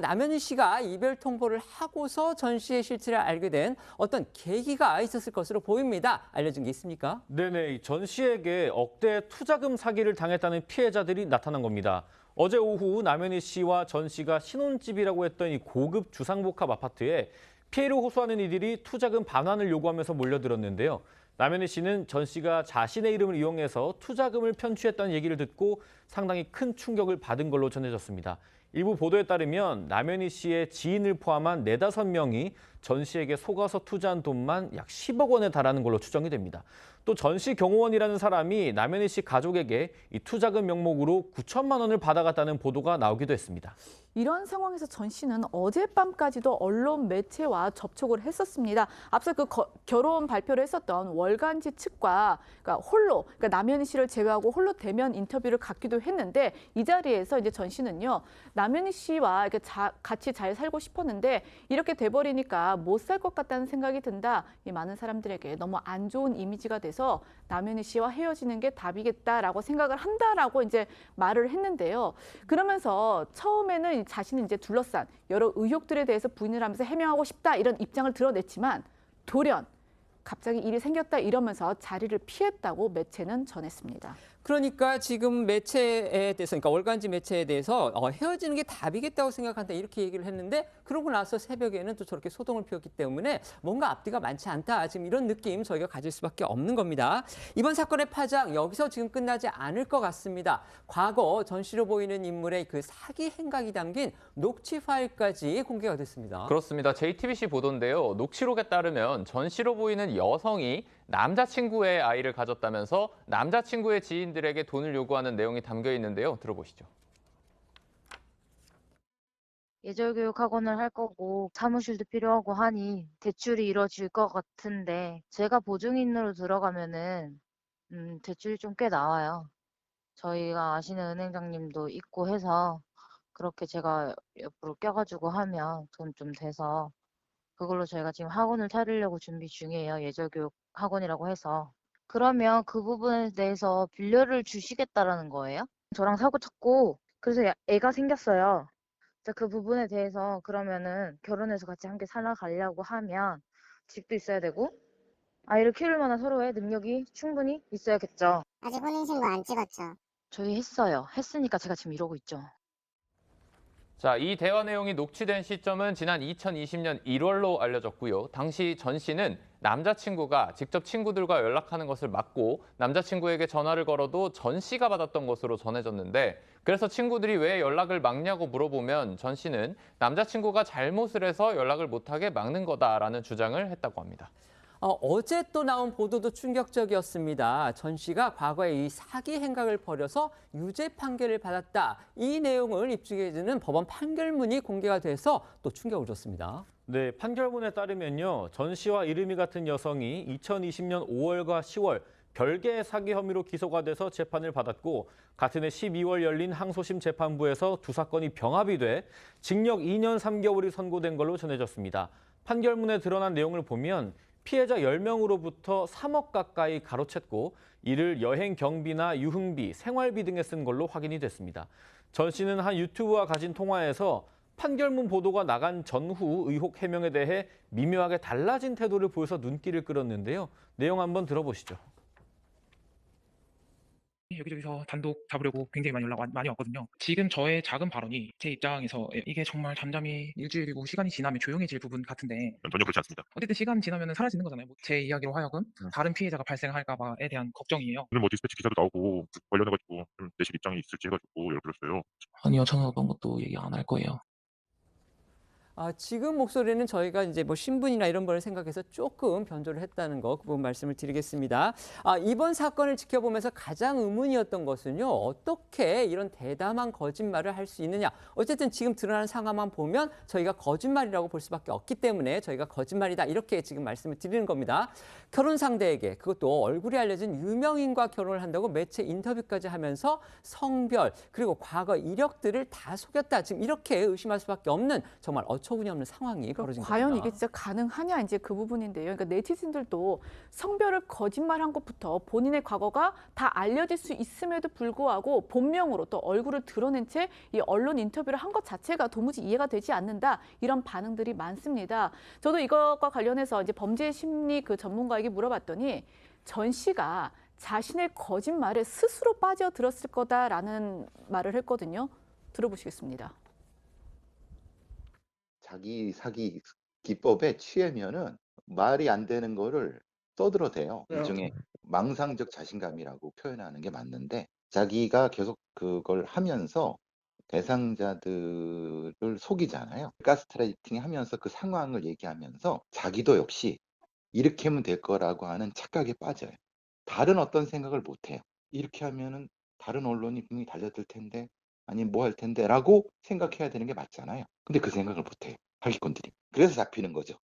남현 씨가 이별 통보를 하고서 전 씨의 실체를 알게 된 어떤 계기가 있었을 것으로 보입니다. 알려진 게 있습니까? 네네, 전 씨에게 억대 투자금 사기를 당했다는 피해자들이 나타난 겁니다. 어제 오후 남현희 씨와 전 씨가 신혼집이라고 했던 이 고급 주상복합 아파트에 피해를 호소하는 이들이 투자금 반환을 요구하면서 몰려들었는데요. 남현희 씨는 전 씨가 자신의 이름을 이용해서 투자금을 편취했다는 얘기를 듣고 상당히 큰 충격을 받은 걸로 전해졌습니다. 일부 보도에 따르면 남현희 씨의 지인을 포함한 4, 5명이 전 씨에게 속아서 투자한 돈만 약 10억 원에 달하는 걸로 추정이 됩니다. 또 전 씨 경호원이라는 사람이 남현희 씨 가족에게 이 투자금 명목으로 9천만 원을 받아갔다는 보도가 나오기도 했습니다. 이런 상황에서 전 씨는 어젯밤까지도 언론 매체와 접촉을 했었습니다. 앞서 그 결혼 발표를 했었던 월간지 측과 그러니까 남현희 씨를 제외하고 홀로 대면 인터뷰를 갖기도 했는데 이 자리에서 이제 전 씨는요 남현희 씨와 이렇게 같이 잘 살고 싶었는데 이렇게 돼버리니까 못 살 것 같다는 생각이 든다. 이 많은 사람들에게 너무 안 좋은 이미지가 돼서 남현희 씨와 헤어지는 게 답이겠다라고 생각을 한다라고 이제 말을 했는데요. 그러면서 처음에는 자신을 이제 둘러싼 여러 의혹들에 대해서 부인을 하면서 해명하고 싶다 이런 입장을 드러냈지만 돌연 갑자기 일이 생겼다 이러면서 자리를 피했다고 매체는 전했습니다. 그러니까 지금 매체에 대해서, 그러니까 월간지 매체에 대해서 헤어지는 게 답이겠다고 생각한다 이렇게 얘기를 했는데 그러고 나서 새벽에는 또 저렇게 소동을 피웠기 때문에 뭔가 앞뒤가 많지 않다. 지금 이런 느낌 저희가 가질 수밖에 없는 겁니다. 이번 사건의 파장 여기서 지금 끝나지 않을 것 같습니다. 과거 전 씨로 보이는 인물의 그 사기 행각이 담긴 녹취 파일까지 공개가 됐습니다. 그렇습니다. JTBC 보도인데요. 녹취록에 따르면 전 씨로 보이는 여성이 남자친구의 아이를 가졌다면서 남자친구의 지인들에게 돈을 요구하는 내용이 담겨 있는데요. 들어보시죠. 예절교육 학원을 할 거고 사무실도 필요하고 하니 대출이 이루어질 것 같은데 제가 보증인으로 들어가면은 대출이 좀 꽤 나와요. 저희가 아시는 은행장님도 있고 해서 그렇게 제가 옆으로 껴가지고 하면 돈 좀 돼서 그걸로 저희가 지금 학원을 차리려고 준비 중이에요. 예절교육 학원이라고 해서. 그러면 그 부분에 대해서 빌려를 주시겠다라는 거예요? 저랑 사고 쳤고 그래서 애가 생겼어요. 그 부분에 대해서 그러면은 결혼해서 같이 함께 살아가려고 하면 집도 있어야 되고 아이를 키울 만한 서로의 능력이 충분히 있어야겠죠. 아직 혼인신고 안 찍었죠? 저희 했어요. 했으니까 제가 지금 이러고 있죠. 자, 이 대화 내용이 녹취된 시점은 지난 2020년 1월로 알려졌고요. 당시 전 씨는 남자친구가 직접 친구들과 연락하는 것을 막고 남자친구에게 전화를 걸어도 전 씨가 받았던 것으로 전해졌는데 그래서 친구들이 왜 연락을 막냐고 물어보면 전 씨는 남자친구가 잘못을 해서 연락을 못하게 막는 거다라는 주장을 했다고 합니다. 어제 또 나온 보도도 충격적이었습니다. 전 씨가 과거에 이 사기 행각을 벌여서 유죄 판결을 받았다. 이 내용을 입증해주는 법원 판결문이 공개가 돼서 또 충격을 줬습니다. 네, 판결문에 따르면요. 전 씨와 이름이 같은 여성이 2020년 5월과 10월 별개의 사기 혐의로 기소가 돼서 재판을 받았고 같은 해 12월 열린 항소심 재판부에서 두 사건이 병합이 돼 징역 2년 3개월이 선고된 걸로 전해졌습니다. 판결문에 드러난 내용을 보면 피해자 10명으로부터 3억 가까이 가로챘고 이를 여행 경비나 유흥비, 생활비 등에 쓴 걸로 확인이 됐습니다. 전 씨는 한 유튜브와 가진 통화에서 판결문 보도가 나간 전후 의혹 해명에 대해 미묘하게 달라진 태도를 보여서 눈길을 끌었는데요. 내용 한번 들어보시죠. 여기저기서 단독 잡으려고 굉장히 많이 연락 많이 왔거든요. 지금 저의 작은 발언이 제 입장에서 이게 정말 잠잠히 일주일이고 시간이 지나면 조용해질 부분 같은데 전혀 그렇지 않습니다. 어쨌든 시간 지나면 사라지는 거잖아요. 제 이야기로 하여금 다른 피해자가 발생할까 봐에 대한 걱정이에요. 오늘 뭐 디스패치 기사도 나오고 관련해가지고 좀 내실 입장이 있을지 해가지고 연락드렸어요. 아니요, 저는 어떤 것도 얘기 안 할 거예요. 지금 목소리는 저희가 이제 뭐 신분이나 이런 거를 생각해서 조금 변조를 했다는 거, 그 부분 말씀을 드리겠습니다. 이번 사건을 지켜보면서 가장 의문이었던 것은요, 어떻게 이런 대담한 거짓말을 할 수 있느냐. 어쨌든 지금 드러난 상황만 보면 저희가 거짓말이라고 볼 수밖에 없기 때문에 저희가 거짓말이다 이렇게 지금 말씀을 드리는 겁니다. 결혼 상대에게, 그것도 얼굴이 알려진 유명인과 결혼을 한다고 매체 인터뷰까지 하면서 성별 그리고 과거 이력들을 다 속였다. 지금 이렇게 의심할 수밖에 없는 정말 어처구니없는 상황이 벌어진 과연 겁니다. 이게 진짜 가능하냐 이제 그 부분인데요. 그러니까 네티즌들도 성별을 거짓말한 것부터 본인의 과거가 다 알려질 수 있음에도 불구하고 본명으로 또 얼굴을 드러낸 채 이 언론 인터뷰를 한 것 자체가 도무지 이해가 되지 않는다. 이런 반응들이 많습니다. 저도 이것과 관련해서 이제 범죄 심리 그 전문가에게 물어봤더니 전 씨가 자신의 거짓말에 스스로 빠져들었을 거다라는 말을 했거든요. 들어보시겠습니다. 자기 사기 기법에 취하면은 말이 안 되는 거를 떠들어대요. 일종의 망상적 자신감이라고 표현하는 게 맞는데 자기가 계속 그걸 하면서 대상자들을 속이잖아요. 가스라이팅 하면서 그 상황을 얘기하면서 자기도 역시 이렇게 하면 될 거라고 하는 착각에 빠져요. 다른 어떤 생각을 못 해요. 이렇게 하면은 다른 언론이 분명히 달려들 텐데 아니면 뭐 할 텐데 라고 생각해야 되는 게 맞잖아요. 근데 그 생각을 못 해요. 사기꾼들이. 그래서 잡히는 거죠.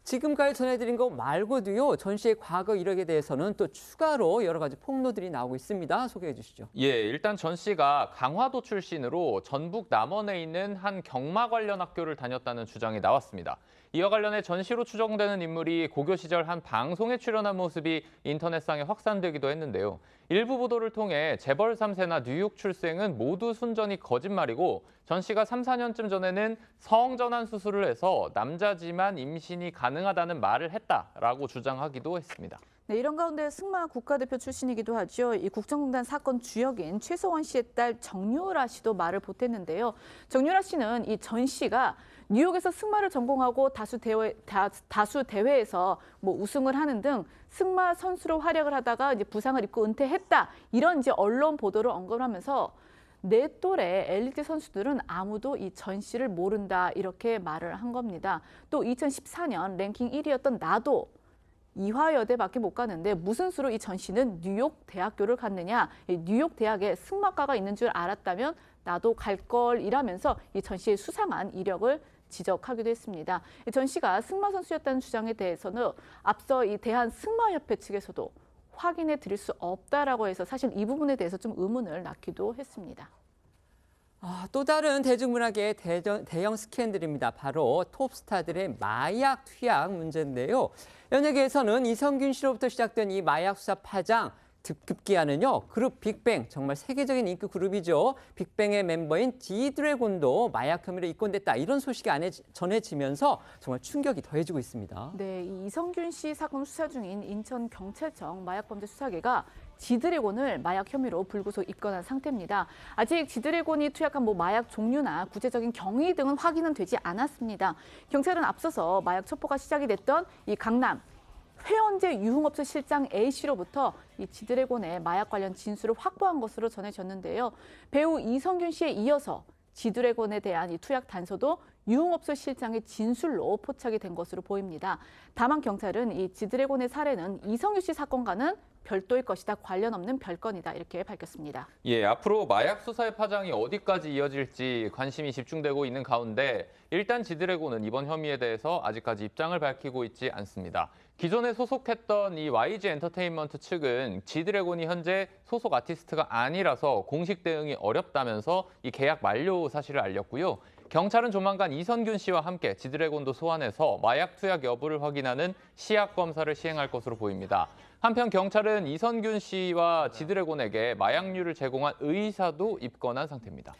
지금까지 전해드린 거 말고도요, 전 씨의 과거 이력에 대해서는 또 추가로 여러 가지 폭로들이 나오고 있습니다. 소개해 주시죠. 예, 일단 전 씨가 강화도 출신으로 전북 남원에 있는 한 경마 관련 학교를 다녔다는 주장이 나왔습니다. 이와 관련해 전 씨로 추정되는 인물이 고교 시절 한 방송에 출연한 모습이 인터넷상에 확산되기도 했는데요. 일부 보도를 통해 재벌 3세나 뉴욕 출생은 모두 순전히 거짓말이고 전 씨가 3, 4년쯤 전에는 성전환 수술을 해서 남자지만 임신이 가능하다는 말을 했다라고 주장하기도 했습니다. 네, 이런 가운데 승마 국가대표 출신이기도 하죠. 이 국정농단 사건 주역인 최서원 씨의 딸 정유라 씨도 말을 보탰는데요. 정유라 씨는 이 전 씨가 뉴욕에서 승마를 전공하고 다수 대회에서 뭐 우승을 하는 등 승마 선수로 활약을 하다가 이제 부상을 입고 은퇴했다. 이런 이제 언론 보도를 언급하면서 내 또래 엘리트 선수들은 아무도 이 전 씨를 모른다. 이렇게 말을 한 겁니다. 또 2014년 랭킹 1위였던 나도 이화여대밖에 못 가는데 무슨 수로 이 전 씨는 뉴욕 대학교를 갔느냐. 이 뉴욕 대학에 승마과가 있는 줄 알았다면 나도 갈 걸 이라면서 이 전 씨의 수상한 이력을 지적하기도 했습니다. 전 씨가 승마 선수였다는 주장에 대해서는 앞서 이 대한승마협회 측에서도 확인해 드릴 수 없다라고 해서 사실 이 부분에 대해서 좀 의문을 낳기도 했습니다. 또 다른 대중문화계의 대형 스캔들입니다. 바로 톱스타들의 마약 투약 문제인데요. 연예계에서는 이성균 씨로부터 시작된 이 마약 수사 파장, 급기야는요, 그룹 빅뱅, 정말 세계적인 인기 그룹이죠. 빅뱅의 멤버인 G드래곤도 마약 혐의로 입건됐다. 이런 소식이 전해지면서 정말 충격이 더해지고 있습니다. 네, 이 이성균 씨 사건 수사 중인 인천경찰청 마약범죄 수사계가 G드래곤을 마약 혐의로 불구속 입건한 상태입니다. 아직 G드래곤이 투약한 마약 종류나 구체적인 경위 등은 확인은 되지 않았습니다. 경찰은 앞서서 마약 첩보가 시작이 됐던 이 강남 회원제 유흥업소 실장 A씨로부터 이 G드래곤의 마약 관련 진술을 확보한 것으로 전해졌는데요. 배우 이성균 씨에 이어서 G드래곤에 대한 이 투약 단서도 유흥업소 실장의 진술로 포착이 된 것으로 보입니다. 다만 경찰은 이 G드래곤의 사례는 이성균 씨 사건과는 별도의 것이다. 관련 없는 별건이다. 이렇게 밝혔습니다. 예, 앞으로 마약 수사의 파장이 어디까지 이어질지 관심이 집중되고 있는 가운데 일단 G드래곤은 이번 혐의에 대해서 아직까지 입장을 밝히고 있지 않습니다. 기존에 소속했던 이 YG 엔터테인먼트 측은 G드래곤이 현재 소속 아티스트가 아니라서 공식 대응이 어렵다면서 이 계약 만료 사실을 알렸고요. 경찰은 조만간 이성균 씨와 함께 G드래곤도 소환해서 마약 투약 여부를 확인하는 시약 검사를 시행할 것으로 보입니다. 한편 경찰은 이성균 씨와 G드래곤에게 마약류를 제공한 의사도 입건한 상태입니다.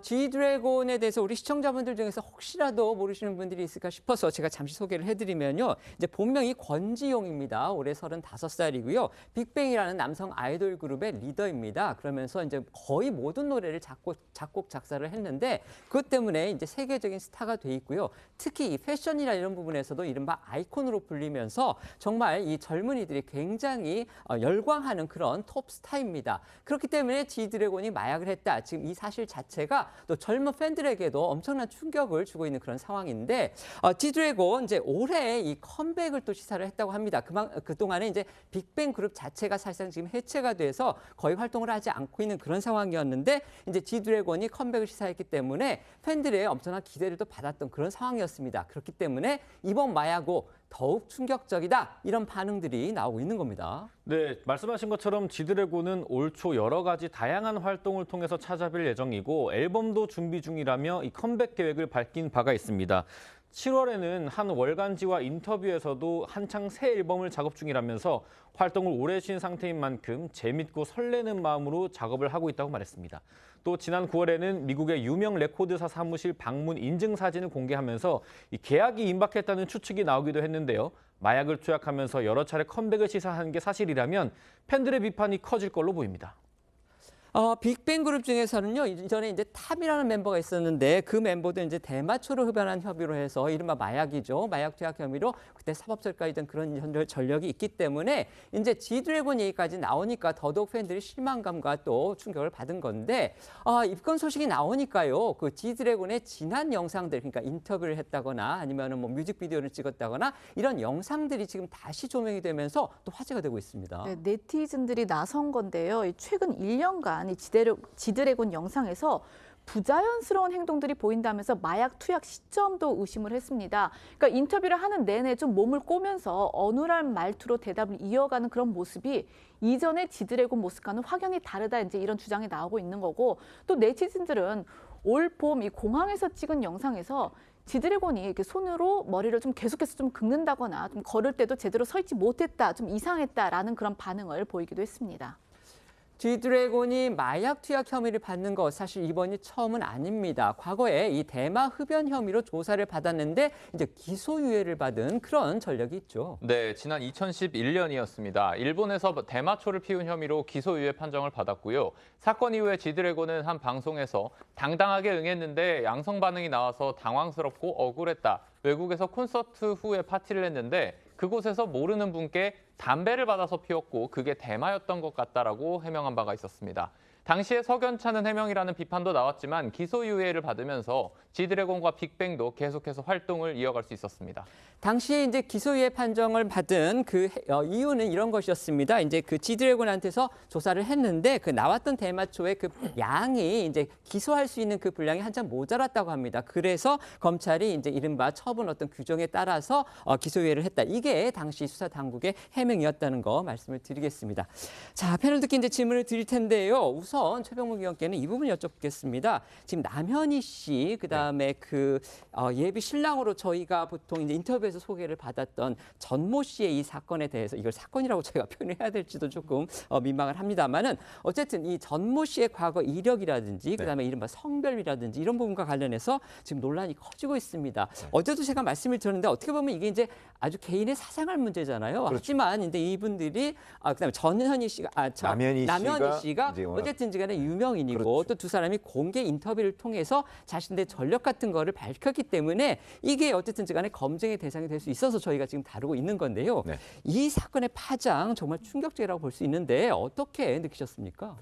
G드래곤에 대해서 우리 시청자분들 중에서 혹시라도 모르시는 분들이 있을까 싶어서 제가 잠시 소개를 해드리면요. 이제 본명이 권지용입니다. 올해 35살이고요. 빅뱅이라는 남성 아이돌 그룹의 리더입니다. 그러면서 이제 거의 모든 노래를 작곡, 작사를 했는데 그것 때문에 이제 세계적인 스타가 돼 있고요. 특히 이 패션이나 이런 부분에서도 이른바 아이콘으로 불리면서 정말 이 젊은이들이 굉장히 열광하는 그런 톱스타입니다. 그렇기 때문에 G드래곤이 마약을 했다. 지금 이 사실 자체가 자체가 또 젊은 팬들에게도 엄청난 충격을 주고 있는 그런 상황인데 지드래곤 이제 올해 이 컴백을 또 시사를 했다고 합니다. 그동안에 이제 빅뱅 그룹 자체가 사실상 지금 해체가 돼서 거의 활동을 하지 않고 있는 그런 상황이었는데 이제 지드래곤이 컴백을 시사했기 때문에 팬들의 엄청난 기대를 또 받았던 그런 상황이었습니다. 그렇기 때문에 이번 마야고 더욱 충격적이다 이런 반응들이 나오고 있는 겁니다. 네, 말씀하신 것처럼 지드래곤은 올 초 여러 가지 다양한 활동을 통해서 찾아뵐 예정이고 앨범도 준비 중이라며 이 컴백 계획을 밝힌 바가 있습니다. 7월에는 한 월간지와 인터뷰에서도 한창 새 앨범을 작업 중이라면서 활동을 오래 쉰 상태인 만큼 재밌고 설레는 마음으로 작업을 하고 있다고 말했습니다. 또 지난 9월에는 미국의 유명 레코드사 사무실 방문 인증 사진을 공개하면서 이 계약이 임박했다는 추측이 나오기도 했는데요. 마약을 투약하면서 여러 차례 컴백을 시사한 게 사실이라면 팬들의 비판이 커질 걸로 보입니다. 빅뱅 그룹 중에서는요, 이전에 이제 탑이라는 멤버가 있었는데 그 멤버도 이제 대마초를 흡연한 협의로 해서 이른바 마약이죠. 마약 투약 혐의로 그때 사법처리까지 된 그런 전력이 있기 때문에 이제 지드래곤 얘기까지 나오니까 더더욱 팬들이 실망감과 또 충격을 받은 건데 입건 소식이 나오니까요. 그 지드래곤의 지난 영상들, 그러니까 인터뷰를 했다거나 아니면은 뭐 뮤직비디오를 찍었다거나 이런 영상들이 지금 다시 조명이 되면서 또 화제가 되고 있습니다. 네, 네티즌들이 나선 건데요. 최근 1년간 이 지드래곤 영상에서 부자연스러운 행동들이 보인다면서 마약 투약 시점도 의심을 했습니다. 그러니까 인터뷰를 하는 내내 좀 몸을 꼬면서 어눌한 말투로 대답을 이어가는 그런 모습이 이전의 지드래곤 모습과는 확연히 다르다 이제 이런 주장이 나오고 있는 거고 또 네티즌들은 올 봄 이 공항에서 찍은 영상에서 지드래곤이 이렇게 손으로 머리를 좀 계속해서 좀 긁는다거나 좀 걸을 때도 제대로 서 있지 못했다, 좀 이상했다라는 그런 반응을 보이기도 했습니다. 지드래곤이 마약 투약 혐의를 받는 것 사실 이번이 처음은 아닙니다. 과거에 이 대마 흡연 혐의로 조사를 받았는데 이제 기소유예를 받은 그런 전력이 있죠. 네, 지난 2011년이었습니다. 일본에서 대마초를 피운 혐의로 기소유예 판정을 받았고요. 사건 이후에 지드래곤은 한 방송에서 당당하게 응했는데 양성 반응이 나와서 당황스럽고 억울했다. 외국에서 콘서트 후에 파티를 했는데 그곳에서 모르는 분께 담배를 받아서 피웠고 그게 대마였던 것 같다라고 해명한 바가 있었습니다. 당시에 석연찮은 해명이라는 비판도 나왔지만 기소유예를 받으면서 지드래곤과 빅뱅도 계속해서 활동을 이어갈 수 있었습니다. 당시에 이제 기소유예 판정을 받은 그 이유는 이런 것이었습니다. 이제 그 지드래곤한테서 조사를 했는데 그 나왔던 대마초의 그 양이 이제 기소할 수 있는 그 분량이 한참 모자랐다고 합니다. 그래서 검찰이 이제 이른바 처분 어떤 규정에 따라서 기소유예를 했다. 이게 당시 수사 당국의 해명이었다는 거 말씀을 드리겠습니다. 자, 패널 듣기 이제 질문을 드릴 텐데요. 우선 최병묵 의원께는 이 부분 여쭙겠습니다. 지금 남현희 씨, 그다음에 그 예비 신랑으로 저희가 보통 이제 인터뷰에서 소개를 받았던 전모 씨의 이 사건에 대해서 이걸 사건이라고 저희가 표현해야 될지도 조금 민망을 합니다만은 어쨌든 이 전모 씨의 과거 이력이라든지 그다음에 이른바 성별이라든지 이런 부분과 관련해서 지금 논란이 커지고 있습니다. 어제도 제가 말씀을 드렸는데 어떻게 보면 이게 이제 아주 개인의 사생활 문제잖아요. 그렇죠. 하지만 근데 이분들이 그다음에 전현희 씨가 남현희 씨가 어쨌든지 간에 유명인이고 그렇죠. 또 두 사람이 공개 인터뷰를 통해서 자신들의 전력 같은 거를 밝혔기 때문에 이게 어쨌든지 간에 검증의 대상이 될 수 있어서 저희가 지금 다루고 있는 건데요. 네. 이 사건의 파장 정말 충격적이라고 볼 수 있는데 어떻게 느끼셨습니까?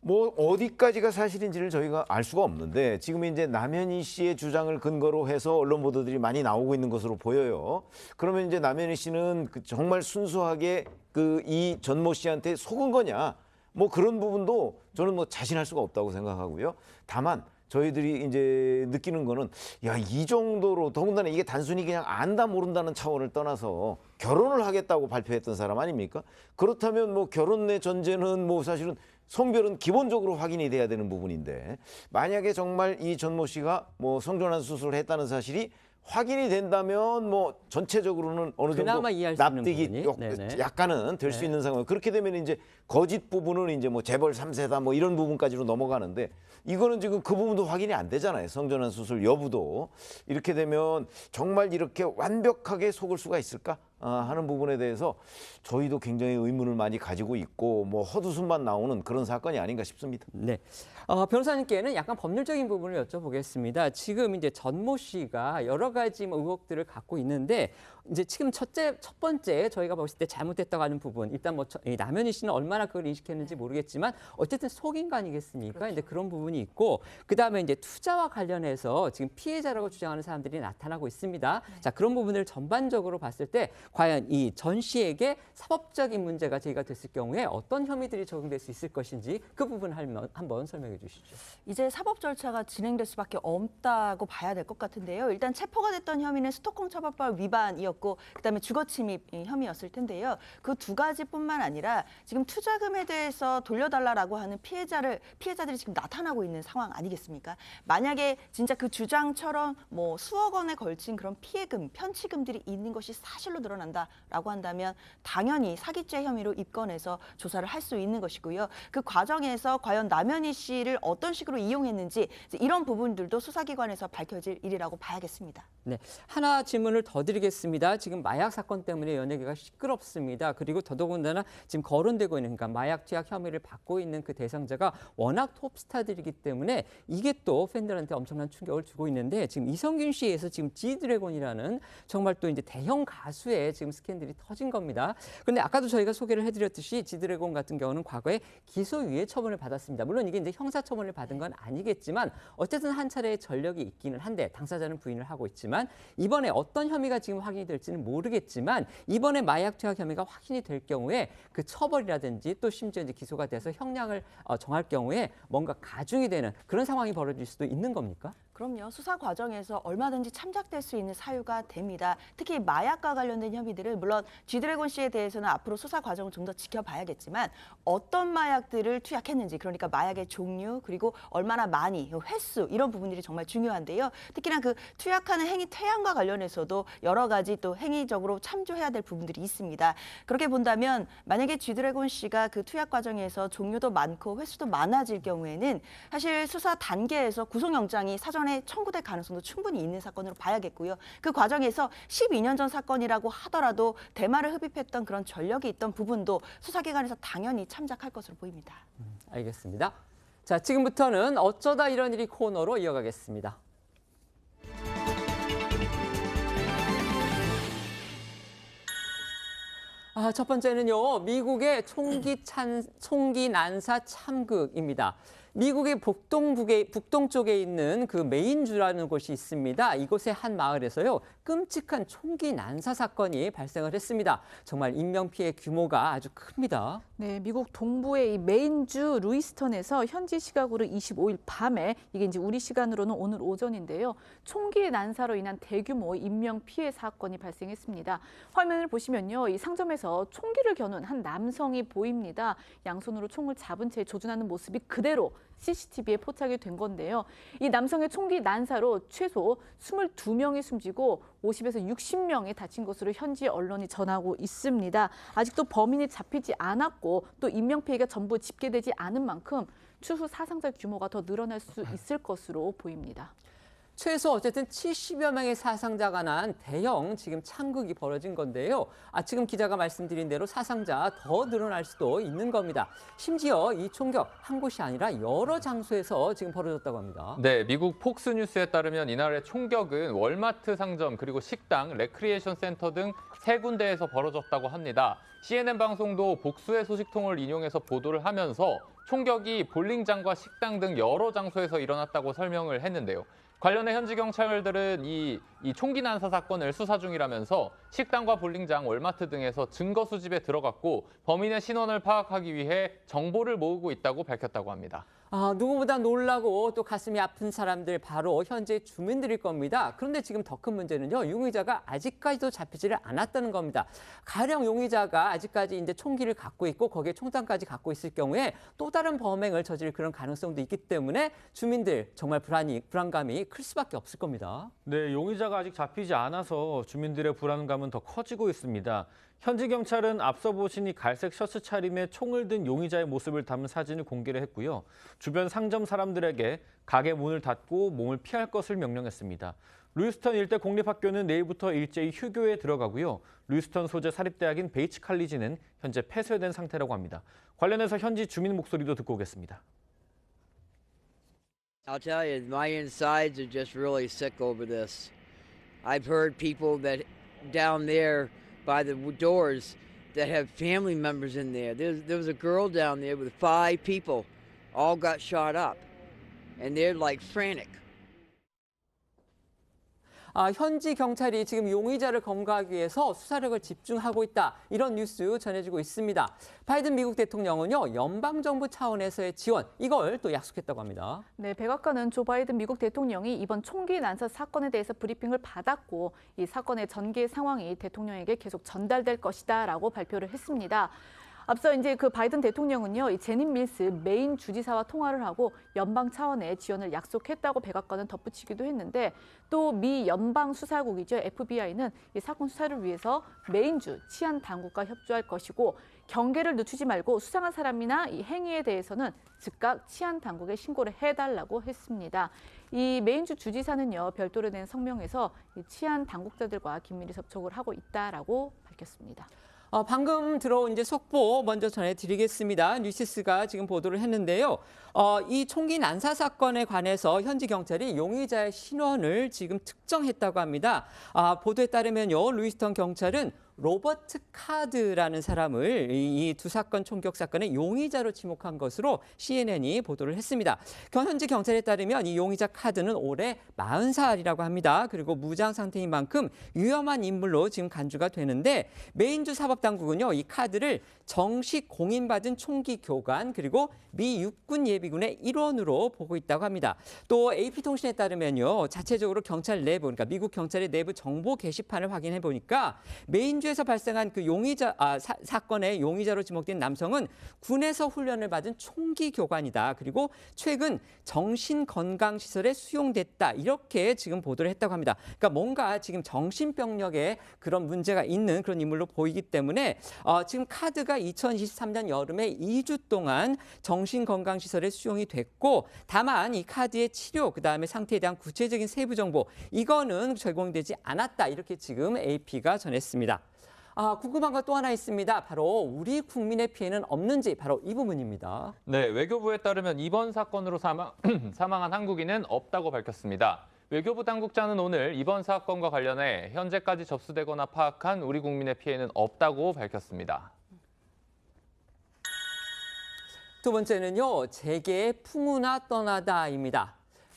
뭐 어디까지가 사실인지를 저희가 알 수가 없는데 지금 이제 남현희 씨의 주장을 근거로 해서 언론 보도들이 많이 나오고 있는 것으로 보여요. 그러면 이제 남현희 씨는 정말 순수하게 이 전모 씨한테 속은 거냐? 뭐 그런 부분도 저는 뭐 자신할 수가 없다고 생각하고요. 다만 저희들이 이제 느끼는 거는 이 정도로 더군다나 이게 단순히 그냥 안다 모른다는 차원을 떠나서 결혼을 하겠다고 발표했던 사람 아닙니까? 그렇다면 뭐 결혼의 전제는 뭐 사실은 성별은 기본적으로 확인이 돼야 되는 부분인데 만약에 정말 이 전모 씨가 뭐 성전환 수술을 했다는 사실이 확인이 된다면 뭐 전체적으로는 어느 정도 납득이 약간은 될 수 있는 상황. 그렇게 되면 이제 거짓 부분은 이제 뭐 재벌 3세다 뭐 이런 부분까지로 넘어가는데 이거는 지금 그 부분도 확인이 안 되잖아요. 성전환 수술 여부도. 이렇게 되면 정말 이렇게 완벽하게 속을 수가 있을까 하는 부분에 대해서 저희도 굉장히 의문을 많이 가지고 있고 뭐 헛웃음만 나오는 그런 사건이 아닌가 싶습니다. 네. 변호사님께는 약간 법률적인 부분을 여쭤보겠습니다. 지금 이제 전모 씨가 여러 가지 의혹들을 갖고 있는데 이제 지금 첫 번째 저희가 봤을 때 잘못됐다고 하는 부분, 일단 뭐 이 남현희 씨는 얼마나 그걸 인식했는지 모르겠지만 어쨌든 속인 거 아니겠습니까? 이제 그런 부분이 있고, 그 다음에 이제 투자와 관련해서 지금 피해자라고 주장하는 사람들이 나타나고 있습니다. 자, 그런 부분을 전반적으로 봤을 때 과연 이 전 씨에게 사법적인 문제가 제기가 됐을 경우에 어떤 혐의들이 적용될 수 있을 것인지 그 부분 한번 설명해 주시죠. 이제 사법 절차가 진행될 수밖에 없다고 봐야 될 것 같은데요. 일단 체포가 됐던 혐의는 스톡홀m 처벌법 위반이었고, 그다음에 주거침입 혐의였을 텐데요. 그 두 가지뿐만 아니라 지금 투자금에 대해서 돌려달라라고 하는 피해자들이 지금 나타나고 있는 상황 아니겠습니까? 만약에 진짜 그 주장처럼 뭐 수억 원에 걸친 그런 피해금, 편취금들이 있는 것이 사실로 드러난다라고 한다면 당연히 사기죄 혐의로 입건해서 조사를 할 수 있는 것이고요. 그 과정에서 과연 남현희 씨를 어떤 식으로 이용했는지 이런 부분들도 수사기관에서 밝혀질 일이라고 봐야겠습니다. 네, 하나 질문을 더 드리겠습니다. 지금 마약 사건 때문에 연예계가 시끄럽습니다. 그리고 더더군다나 지금 거론되고 있는, 그러니까 마약 투약 혐의를 받고 있는 그 대상자가 워낙 톱스타들이기 때문에 이게 또 팬들한테 엄청난 충격을 주고 있는데, 지금 이성균 씨에서 지금 지드래곤이라는 정말 또 이제 대형 가수의 지금 스캔들이 터진 겁니다. 그런데 아까도 저희가 소개를 해드렸듯이 지드래곤 같은 경우는 과거에 기소유예 처분을 받았습니다. 물론 이게 이제 형사 처분을 받은 건 아니겠지만 어쨌든 한 차례의 전력이 있기는 한데 당사자는 부인을 하고 있지만, 이번에 어떤 혐의가 지금 확인이 될지는 모르겠지만 이번에 마약 투약 혐의가 확인이 될 경우에 그 처벌이라든지 또 심지어 이제 기소가 돼서 형량을 정할 경우에 뭔가 가중이 되는 그런 상황이 벌어질 수도 있는 겁니까? 그럼요. 수사 과정에서 얼마든지 참작될 수 있는 사유가 됩니다. 특히 마약과 관련된 혐의들을, 물론 지드래곤 씨에 대해서는 앞으로 수사 과정을 좀 더 지켜봐야겠지만 어떤 마약들을 투약했는지, 그러니까 마약의 종류 그리고 얼마나 많이, 횟수, 이런 부분들이 정말 중요한데요. 특히나 그 투약하는 행위 태양과 관련해서도 여러 가지 또 행위적으로 참조해야 될 부분들이 있습니다. 그렇게 본다면 만약에 지드래곤 씨가 그 투약 과정에서 종류도 많고 횟수도 많아질 경우에는 사실 수사 단계에서 구속영장이 사전에 청구될 가능성도 충분히 있는 사건으로 봐야겠고요. 그 과정에서 12년 전 사건이라고 하더라도 대마를 흡입했던 그런 전력이 있던 부분도 수사기관에서 당연히 참작할 것으로 보입니다. 알겠습니다. 자, 지금부터는 어쩌다 이런 일이 코너로 이어가겠습니다. 첫 번째는요, 미국의 총기 난사 참극입니다. 미국의 북동쪽에 있는 그 메인주라는 곳이 있습니다. 이곳의 한 마을에서요, 끔찍한 총기 난사 사건이 발생을 했습니다. 정말 인명피해 규모가 아주 큽니다. 네, 미국 동부의 이 메인주 루이스턴에서 현지 시각으로 25일 밤에, 이게 이제 우리 시간으로는 오늘 오전인데요, 총기 난사로 인한 대규모 인명피해 사건이 발생했습니다. 화면을 보시면요, 이 상점에서 총기를 겨눈 한 남성이 보입니다. 양손으로 총을 잡은 채 조준하는 모습이 그대로 CCTV에 포착이 된 건데요. 이 남성의 총기 난사로 최소 22명이 숨지고 50에서 60명이 다친 것으로 현지 언론이 전하고 있습니다. 아직도 범인이 잡히지 않았고 또 인명피해가 전부 집계되지 않은 만큼 추후 사상자 규모가 더 늘어날 수 있을 것으로 보입니다. 최소 어쨌든 70여 명의 사상자가 난 대형 지금 참극이 벌어진 건데요. 지금 기자가 말씀드린 대로 사상자 더 늘어날 수도 있는 겁니다. 심지어 이 총격 한 곳이 아니라 여러 장소에서 지금 벌어졌다고 합니다. 네, 미국 폭스뉴스에 따르면 이날의 총격은 월마트 상점 그리고 식당, 레크리에이션 센터 등 3군데에서 벌어졌다고 합니다. CNN 방송도 복수의 소식통을 인용해서 보도를 하면서 총격이 볼링장과 식당 등 여러 장소에서 일어났다고 설명을 했는데요. 관련해 현지 경찰들은 이 총기 난사 사건을 수사 중이라면서 식당과 볼링장, 월마트 등에서 증거 수집에 들어갔고 범인의 신원을 파악하기 위해 정보를 모으고 있다고 밝혔다고 합니다. 누구보다 놀라고 또 가슴이 아픈 사람들 바로 현재 주민들일 겁니다. 그런데 지금 더 큰 문제는요, 용의자가 아직까지도 잡히지를 않았다는 겁니다. 가령 용의자가 아직까지 이제 총기를 갖고 있고 거기에 총탄까지 갖고 있을 경우에 또 다른 범행을 저지를 그런 가능성도 있기 때문에 주민들 정말 불안감이 클 수밖에 없을 겁니다. 네, 용의자가 아직 잡히지 않아서 주민들의 불안감은 더 커지고 있습니다. 현지 경찰은 앞서 보신 이 갈색 셔츠 차림에 총을 든 용의자의 모습을 담은 사진을 공개를 했고요. 주변 상점 사람들에게 가게 문을 닫고 몸을 피할 것을 명령했습니다. 루이스턴 일대 공립학교는 내일부터 일제히 휴교에 들어가고요. 루이스턴 소재 사립대학인 베이츠 칼리지는 현재 폐쇄된 상태라고 합니다. 관련해서 현지 주민 목소리도 듣고 오겠습니다. I'll tell you, my insides are just really sick over this. I've heard people that down there by the doors that have family members in there. There was a girl down there with 5 people, all got shot up, and they're like frantic. 현지 경찰이 지금 용의자를 검거하기 위해서 수사력을 집중하고 있다. 이런 뉴스 전해지고 있습니다. 바이든 미국 대통령은요, 연방정부 차원에서의 지원, 이걸 또 약속했다고 합니다. 네, 백악관은 조 바이든 미국 대통령이 이번 총기 난사 사건에 대해서 브리핑을 받았고 이 사건의 전개 상황이 대통령에게 계속 전달될 것이다라고 발표를 했습니다. 앞서 이제 그 바이든 대통령은요, 이 제닛 밀스 메인 주지사와 통화를 하고 연방 차원의 지원을 약속했다고 백악관은 덧붙이기도 했는데 또 미 연방 수사국이죠, FBI는 이 사건 수사를 위해서 메인주 치안 당국과 협조할 것이고 경계를 늦추지 말고 수상한 사람이나 이 행위에 대해서는 즉각 치안 당국에 신고를 해달라고 했습니다. 이 메인주 주지사는요, 별도로 낸 성명에서 이 치안 당국자들과 긴밀히 접촉을 하고 있다라고 밝혔습니다. 방금 들어온 이제 속보 먼저 전해드리겠습니다. 뉴시스가 지금 보도를 했는데요. 이 총기 난사 사건에 관해서 현지 경찰이 용의자의 신원을 지금 특정했다고 합니다. 보도에 따르면요, 루이스턴 경찰은 로버트 카드라는 사람을 이 두 사건 총격 사건의 용의자로 지목한 것으로 CNN이 보도를 했습니다. 현지 경찰에 따르면 이 용의자 카드는 올해 40살이라고 합니다. 그리고 무장 상태인 만큼 위험한 인물로 지금 간주가 되는데 메인주 사법당국은요, 이 카드를 정식 공인받은 총기 교관 그리고 미 육군 예비군의 일원으로 보고 있다고 합니다. 또 AP통신에 따르면요, 자체적으로 경찰 내부, 그러니까 미국 경찰의 내부 정보 게시판을 확인해 보니까 메인주에서 발생한 그 사건의 용의자로 지목된 남성은 군에서 훈련을 받은 총기 교관이다. 그리고 최근 정신건강시설에 수용됐다. 이렇게 지금 보도를 했다고 합니다. 그러니까 뭔가 지금 정신병력에 그런 문제가 있는 그런 인물로 보이기 때문에 지금 카드가 2023년 여름에 2주 동안 정신건강시설에 수용이 됐고 다만 이 카드의 치료, 그다음에 상태에 대한 구체적인 세부 정보 이거는 제공되지 않았다. 이렇게 지금 AP가 전했습니다. 궁금한 거 또 하나 있습니다. 바로 우리 국민의 피해는 없는지 바로 이 부분입니다. 네, 외교부에 따르면 이번 사건으로 사망한 한국인은 없다고 밝혔습니다. 외교부 당국자는 오늘 이번 사건과 관련해 현재까지 접수되거나 파악한 우리 국민의 피해는 없다고 밝혔습니다. 두 번째는요, 재계의 풍우나 떠나다입니다.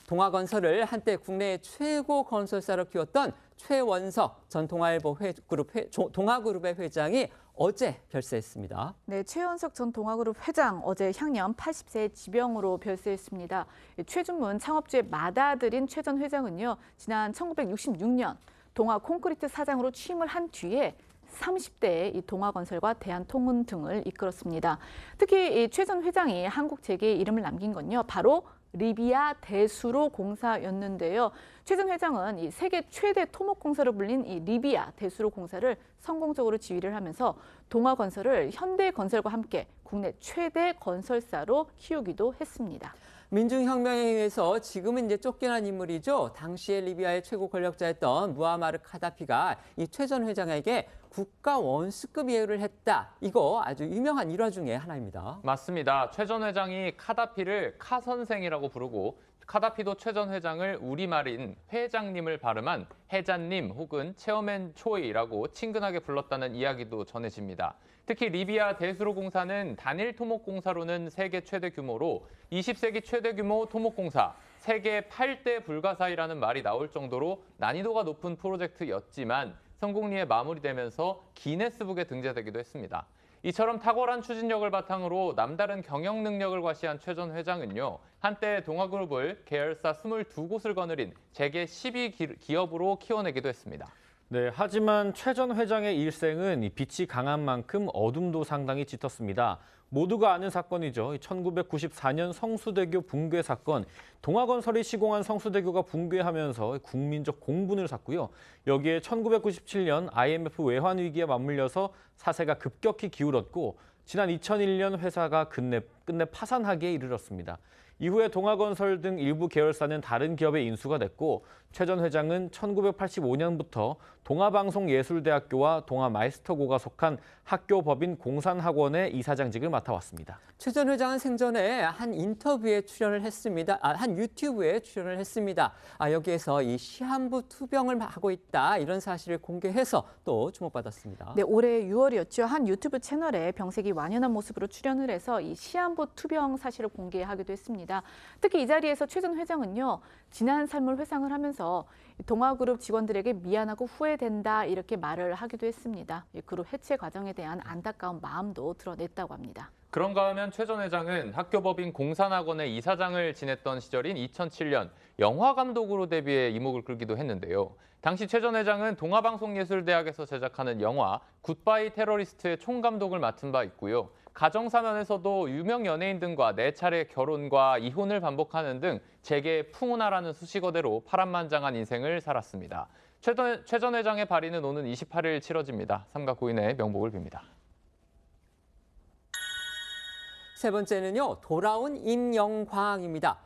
동아건설을 한때 국내 최고 건설사로 키웠던 최원석 전 동아그룹의 회장이 어제 별세했습니다. 네, 최원석 전 동아그룹 회장 어제 향년 80세 지병으로 별세했습니다. 최준문 창업주의 맏아들인 최 전 회장은요, 지난 1966년 동아 콘크리트 사장으로 취임을 한 뒤에 30대에 이 동아건설과 대한통운 등을 이끌었습니다. 특히 이 최 전 회장이 한국 재계에 이름을 남긴 건요, 바로 리비아 대수로 공사였는데요. 최 전 회장은 이 세계 최대 토목공사로 불린 이 리비아 대수로 공사를 성공적으로 지휘를 하면서 동아건설을 현대건설과 함께 국내 최대 건설사로 키우기도 했습니다. 민중혁명에 의해서 지금은 이제 쫓겨난 인물이죠. 당시에 리비아의 최고 권력자였던 무아마르 카다피가 이 최 전 회장에게 국가 원수급 예우를 했다. 이거 아주 유명한 일화 중에 하나입니다. 맞습니다. 최 전 회장이 카다피를 카 선생이라고 부르고 카다피도 최 전 회장을 우리말인 회장님을 발음한 해자님 혹은 체어맨 초이라고 친근하게 불렀다는 이야기도 전해집니다. 특히 리비아 대수로 공사는 단일 토목공사로는 세계 최대 규모로 20세기 최대 규모 토목공사, 세계 8대 불가사의라는 말이 나올 정도로 난이도가 높은 프로젝트였지만 성공리에 마무리되면서 기네스북에 등재되기도 했습니다. 이처럼 탁월한 추진력을 바탕으로 남다른 경영 능력을 과시한 최 전 회장은요, 한때 동아그룹을 계열사 22곳을 거느린 재계 12기업으로 키워내기도 했습니다. 네, 하지만 최 전 회장의 일생은 이 빛이 강한 만큼 어둠도 상당히 짙었습니다. 모두가 아는 사건이죠. 1994년 성수대교 붕괴 사건. 동아건설이 시공한 성수대교가 붕괴하면서 국민적 공분을 샀고요. 여기에 1997년 IMF 외환 위기에 맞물려서 사세가 급격히 기울었고 지난 2001년 회사가 끝내 파산하기에 이르렀습니다. 이후에 동아건설 등 일부 계열사는 다른 기업에 인수가 됐고 최 전 회장은 1985년부터 동아방송예술대학교와 동아마이스터고가 속한 학교 법인 공산학원의 이사장직을 맡아왔습니다. 최 전 회장은 생전에 한 인터뷰에 출연을 했습니다. 한 유튜브에 출연을 했습니다. 여기에서 이 시한부 투병을 하고 있다 이런 사실을 공개해서 또 주목받았습니다. 네, 올해 6월이었죠. 한 유튜브 채널에 병색이 완연한 모습으로 출연을 해서 이 시한부 투병 사실을 공개하기도 했습니다. 특히 이 자리에서 최 전 회장은요, 지난 삶을 회상을 하면서 동아그룹 직원들에게 미안하고 후회된다 이렇게 말을 하기도 했습니다. 이 그룹 해체 과정에 대한 안타까운 마음도 드러냈다고 합니다. 그런가 하면 최 전 회장은 학교법인 공산학원의 이사장을 지냈던 시절인 2007년 영화감독으로 데뷔해 이목을 끌기도 했는데요. 당시 최 전 회장은 동아방송예술대학에서 제작하는 영화 굿바이 테러리스트의 총감독을 맡은 바 있고요. 가정사면에서도 유명 연예인 등과 4차례 결혼과 이혼을 반복하는 등 재계의 풍운하라는 수식어대로 파란만장한 인생을 살았습니다. 최 전 회장의 발의는 오는 28일 치러집니다. 삼가 고인의 명복을 빕니다. 세 번째는요, 돌아온 임영광입니다.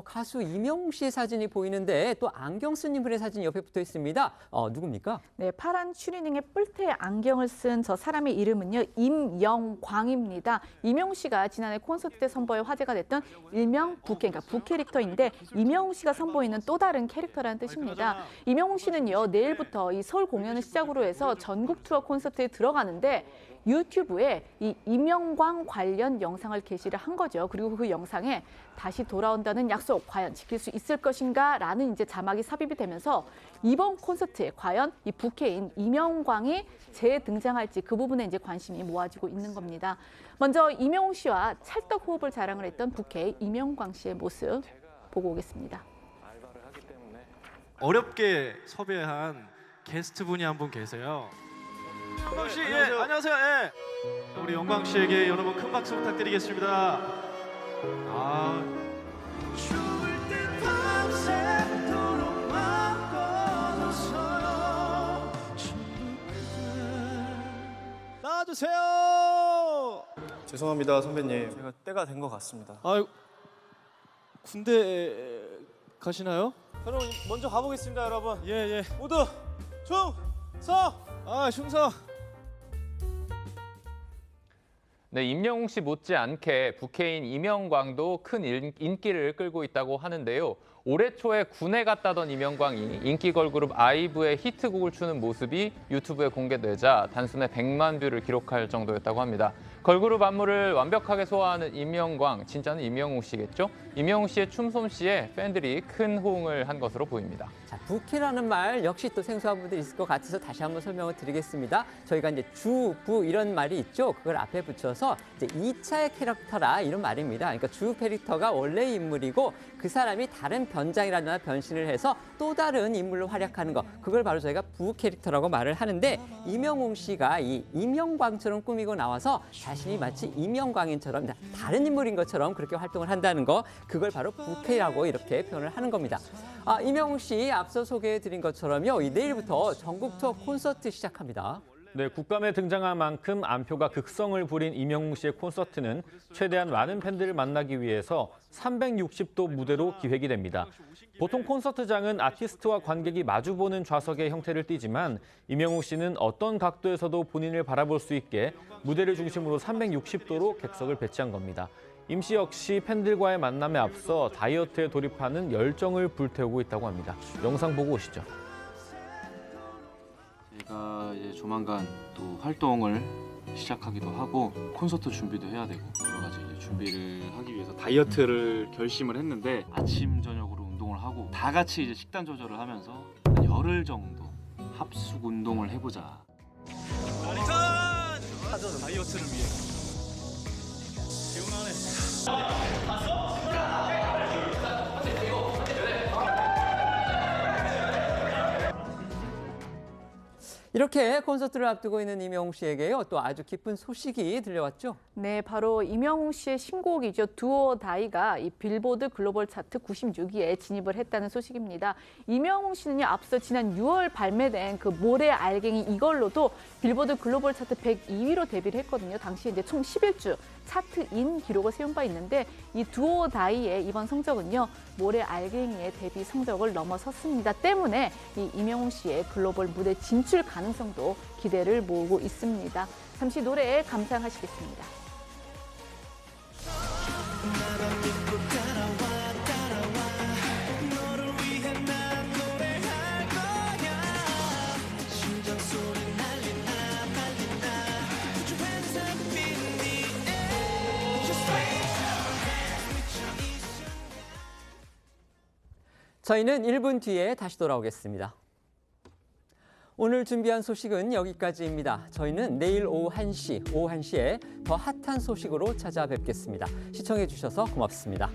가수 임영웅 씨의 사진이 보이는데 또 안경 쓴 인물의 사진이 옆에 붙어 있습니다. 누굽니까? 네, 파란 추리닝에 뿔테 안경을 쓴 저 사람의 이름은요, 임영광입니다. 임영웅 씨가 지난해 콘서트 때 선보여 화제가 됐던 일명 부캐, 그러니까 부캐릭터인데 임영웅 씨가 선보이는 또 다른 캐릭터라는 뜻입니다. 임영웅 씨는요, 내일부터 이 서울 공연을 시작으로 해서 전국 투어 콘서트에 들어가는데 유튜브에 이 임영광 관련 영상을 게시를 한 거죠. 그리고 그 영상에 다시 돌아온다는 약속 과연 지킬 수 있을 것인가 라는 이제 자막이 삽입이 되면서 이번 콘서트에 과연 이 부캐인 임영광이 재등장할지 그 부분에 이제 관심이 모아지고 있는 겁니다. 먼저 임영웅 씨와 찰떡 호흡을 자랑을 했던 부캐 임영광 씨의 모습 보고 오겠습니다. 어렵게 섭외한 게스트분이 한 분 계세요. 영광 씨, 안녕하세요. 안녕하세요. 예. 우리 영광 씨에게 여러분 큰 박수 부탁드리겠습니다. 나와주세요. 죄송합니다, 선배님. 제가 때가 된 것 같습니다. 군대 가시나요? 그럼 먼저 가보겠습니다, 여러분. 예. 모두 충성! 충성! 네, 임영웅 씨 못지않게 부캐인 임영광도 큰 인기를 끌고 있다고 하는데요. 올해 초에 군에 갔다던 임영광이 인기 걸그룹 아이브의 히트곡을 추는 모습이 유튜브에 공개되자 단숨에 100만 뷰를 기록할 정도였다고 합니다. 걸그룹 안무를 완벽하게 소화하는 임영광, 진짜는 임영웅 씨겠죠? 임영웅 씨의 춤솜씨에 팬들이 큰 호응을 한 것으로 보입니다. 자, 부캐라는 말 역시 또 생소한 분들이 있을 것 같아서 다시 한번 설명을 드리겠습니다. 저희가 이제 주, 부 이런 말이 있죠. 그걸 앞에 붙여서 이제 2차의 캐릭터라 이런 말입니다. 그러니까 주 캐릭터가 원래 인물이고 그 사람이 다른 변장이라거나 변신을 해서 또 다른 인물로 활약하는 거. 그걸 바로 저희가 부 캐릭터라고 말을 하는데 임영웅 씨가 이 임영광처럼 꾸미고 나와서 자신이 마치 임영광인처럼 다른 인물인 것처럼 그렇게 활동을 한다는 거. 그걸 바로 부캐라고 이렇게 표현을 하는 겁니다. 임영웅 씨 앞서 소개해드린 것처럼요. 내일부터 전국 투어 콘서트 시작합니다. 네, 국감에 등장한 만큼 안표가 극성을 부린 임영웅 씨의 콘서트는 최대한 많은 팬들을 만나기 위해서 360도 무대로 기획이 됩니다. 보통 콘서트장은 아티스트와 관객이 마주보는 좌석의 형태를 띠지만 임영웅 씨는 어떤 각도에서도 본인을 바라볼 수 있게 무대를 중심으로 360도로 객석을 배치한 겁니다. 임 씨 역시 팬들과의 만남에 앞서 다이어트에 돌입하는 열정을 불태우고 있다고 합니다. 영상 보고 오시죠. 제가 이제 조만간 또 활동을 시작하기도 하고 콘서트 준비도 해야 되고 여러 가지 이제 준비를 하기 위해서 다이어트를 결심을 했는데 아침 저녁으로 운동을 하고 다 같이 이제 식단 조절을 하면서 한 열흘 정도 합숙 운동을 해보자. 사전 다이어트를 위해. 개운하네. 이렇게 콘서트를 앞두고 있는 임영웅 씨에게요. 또 아주 기쁜 소식이 들려왔죠. 네, 바로 임영웅 씨의 신곡이죠. 두어 다이가 이 빌보드 글로벌 차트 96위에 진입을 했다는 소식입니다. 임영웅 씨는요, 앞서 지난 6월 발매된 그 모래 알갱이 이걸로도 빌보드 글로벌 차트 102위로 데뷔를 했거든요. 당시에 이제 총 11주 차트인 기록을 세운 바 있는데 이 두어 다이의 이번 성적은요, 모래 알갱이의 데뷔 성적을 넘어섰습니다. 때문에 이 임영웅 씨의 글로벌 무대 진출 가능성도 기대를 모으고 있습니다. 잠시 노래 감상하시겠습니다. 저희는 1분 뒤에 다시 돌아오겠습니다. 오늘 준비한 소식은 여기까지입니다. 저희는 내일 오후 1시에 더 핫한 소식으로 찾아뵙겠습니다. 시청해 주셔서 고맙습니다.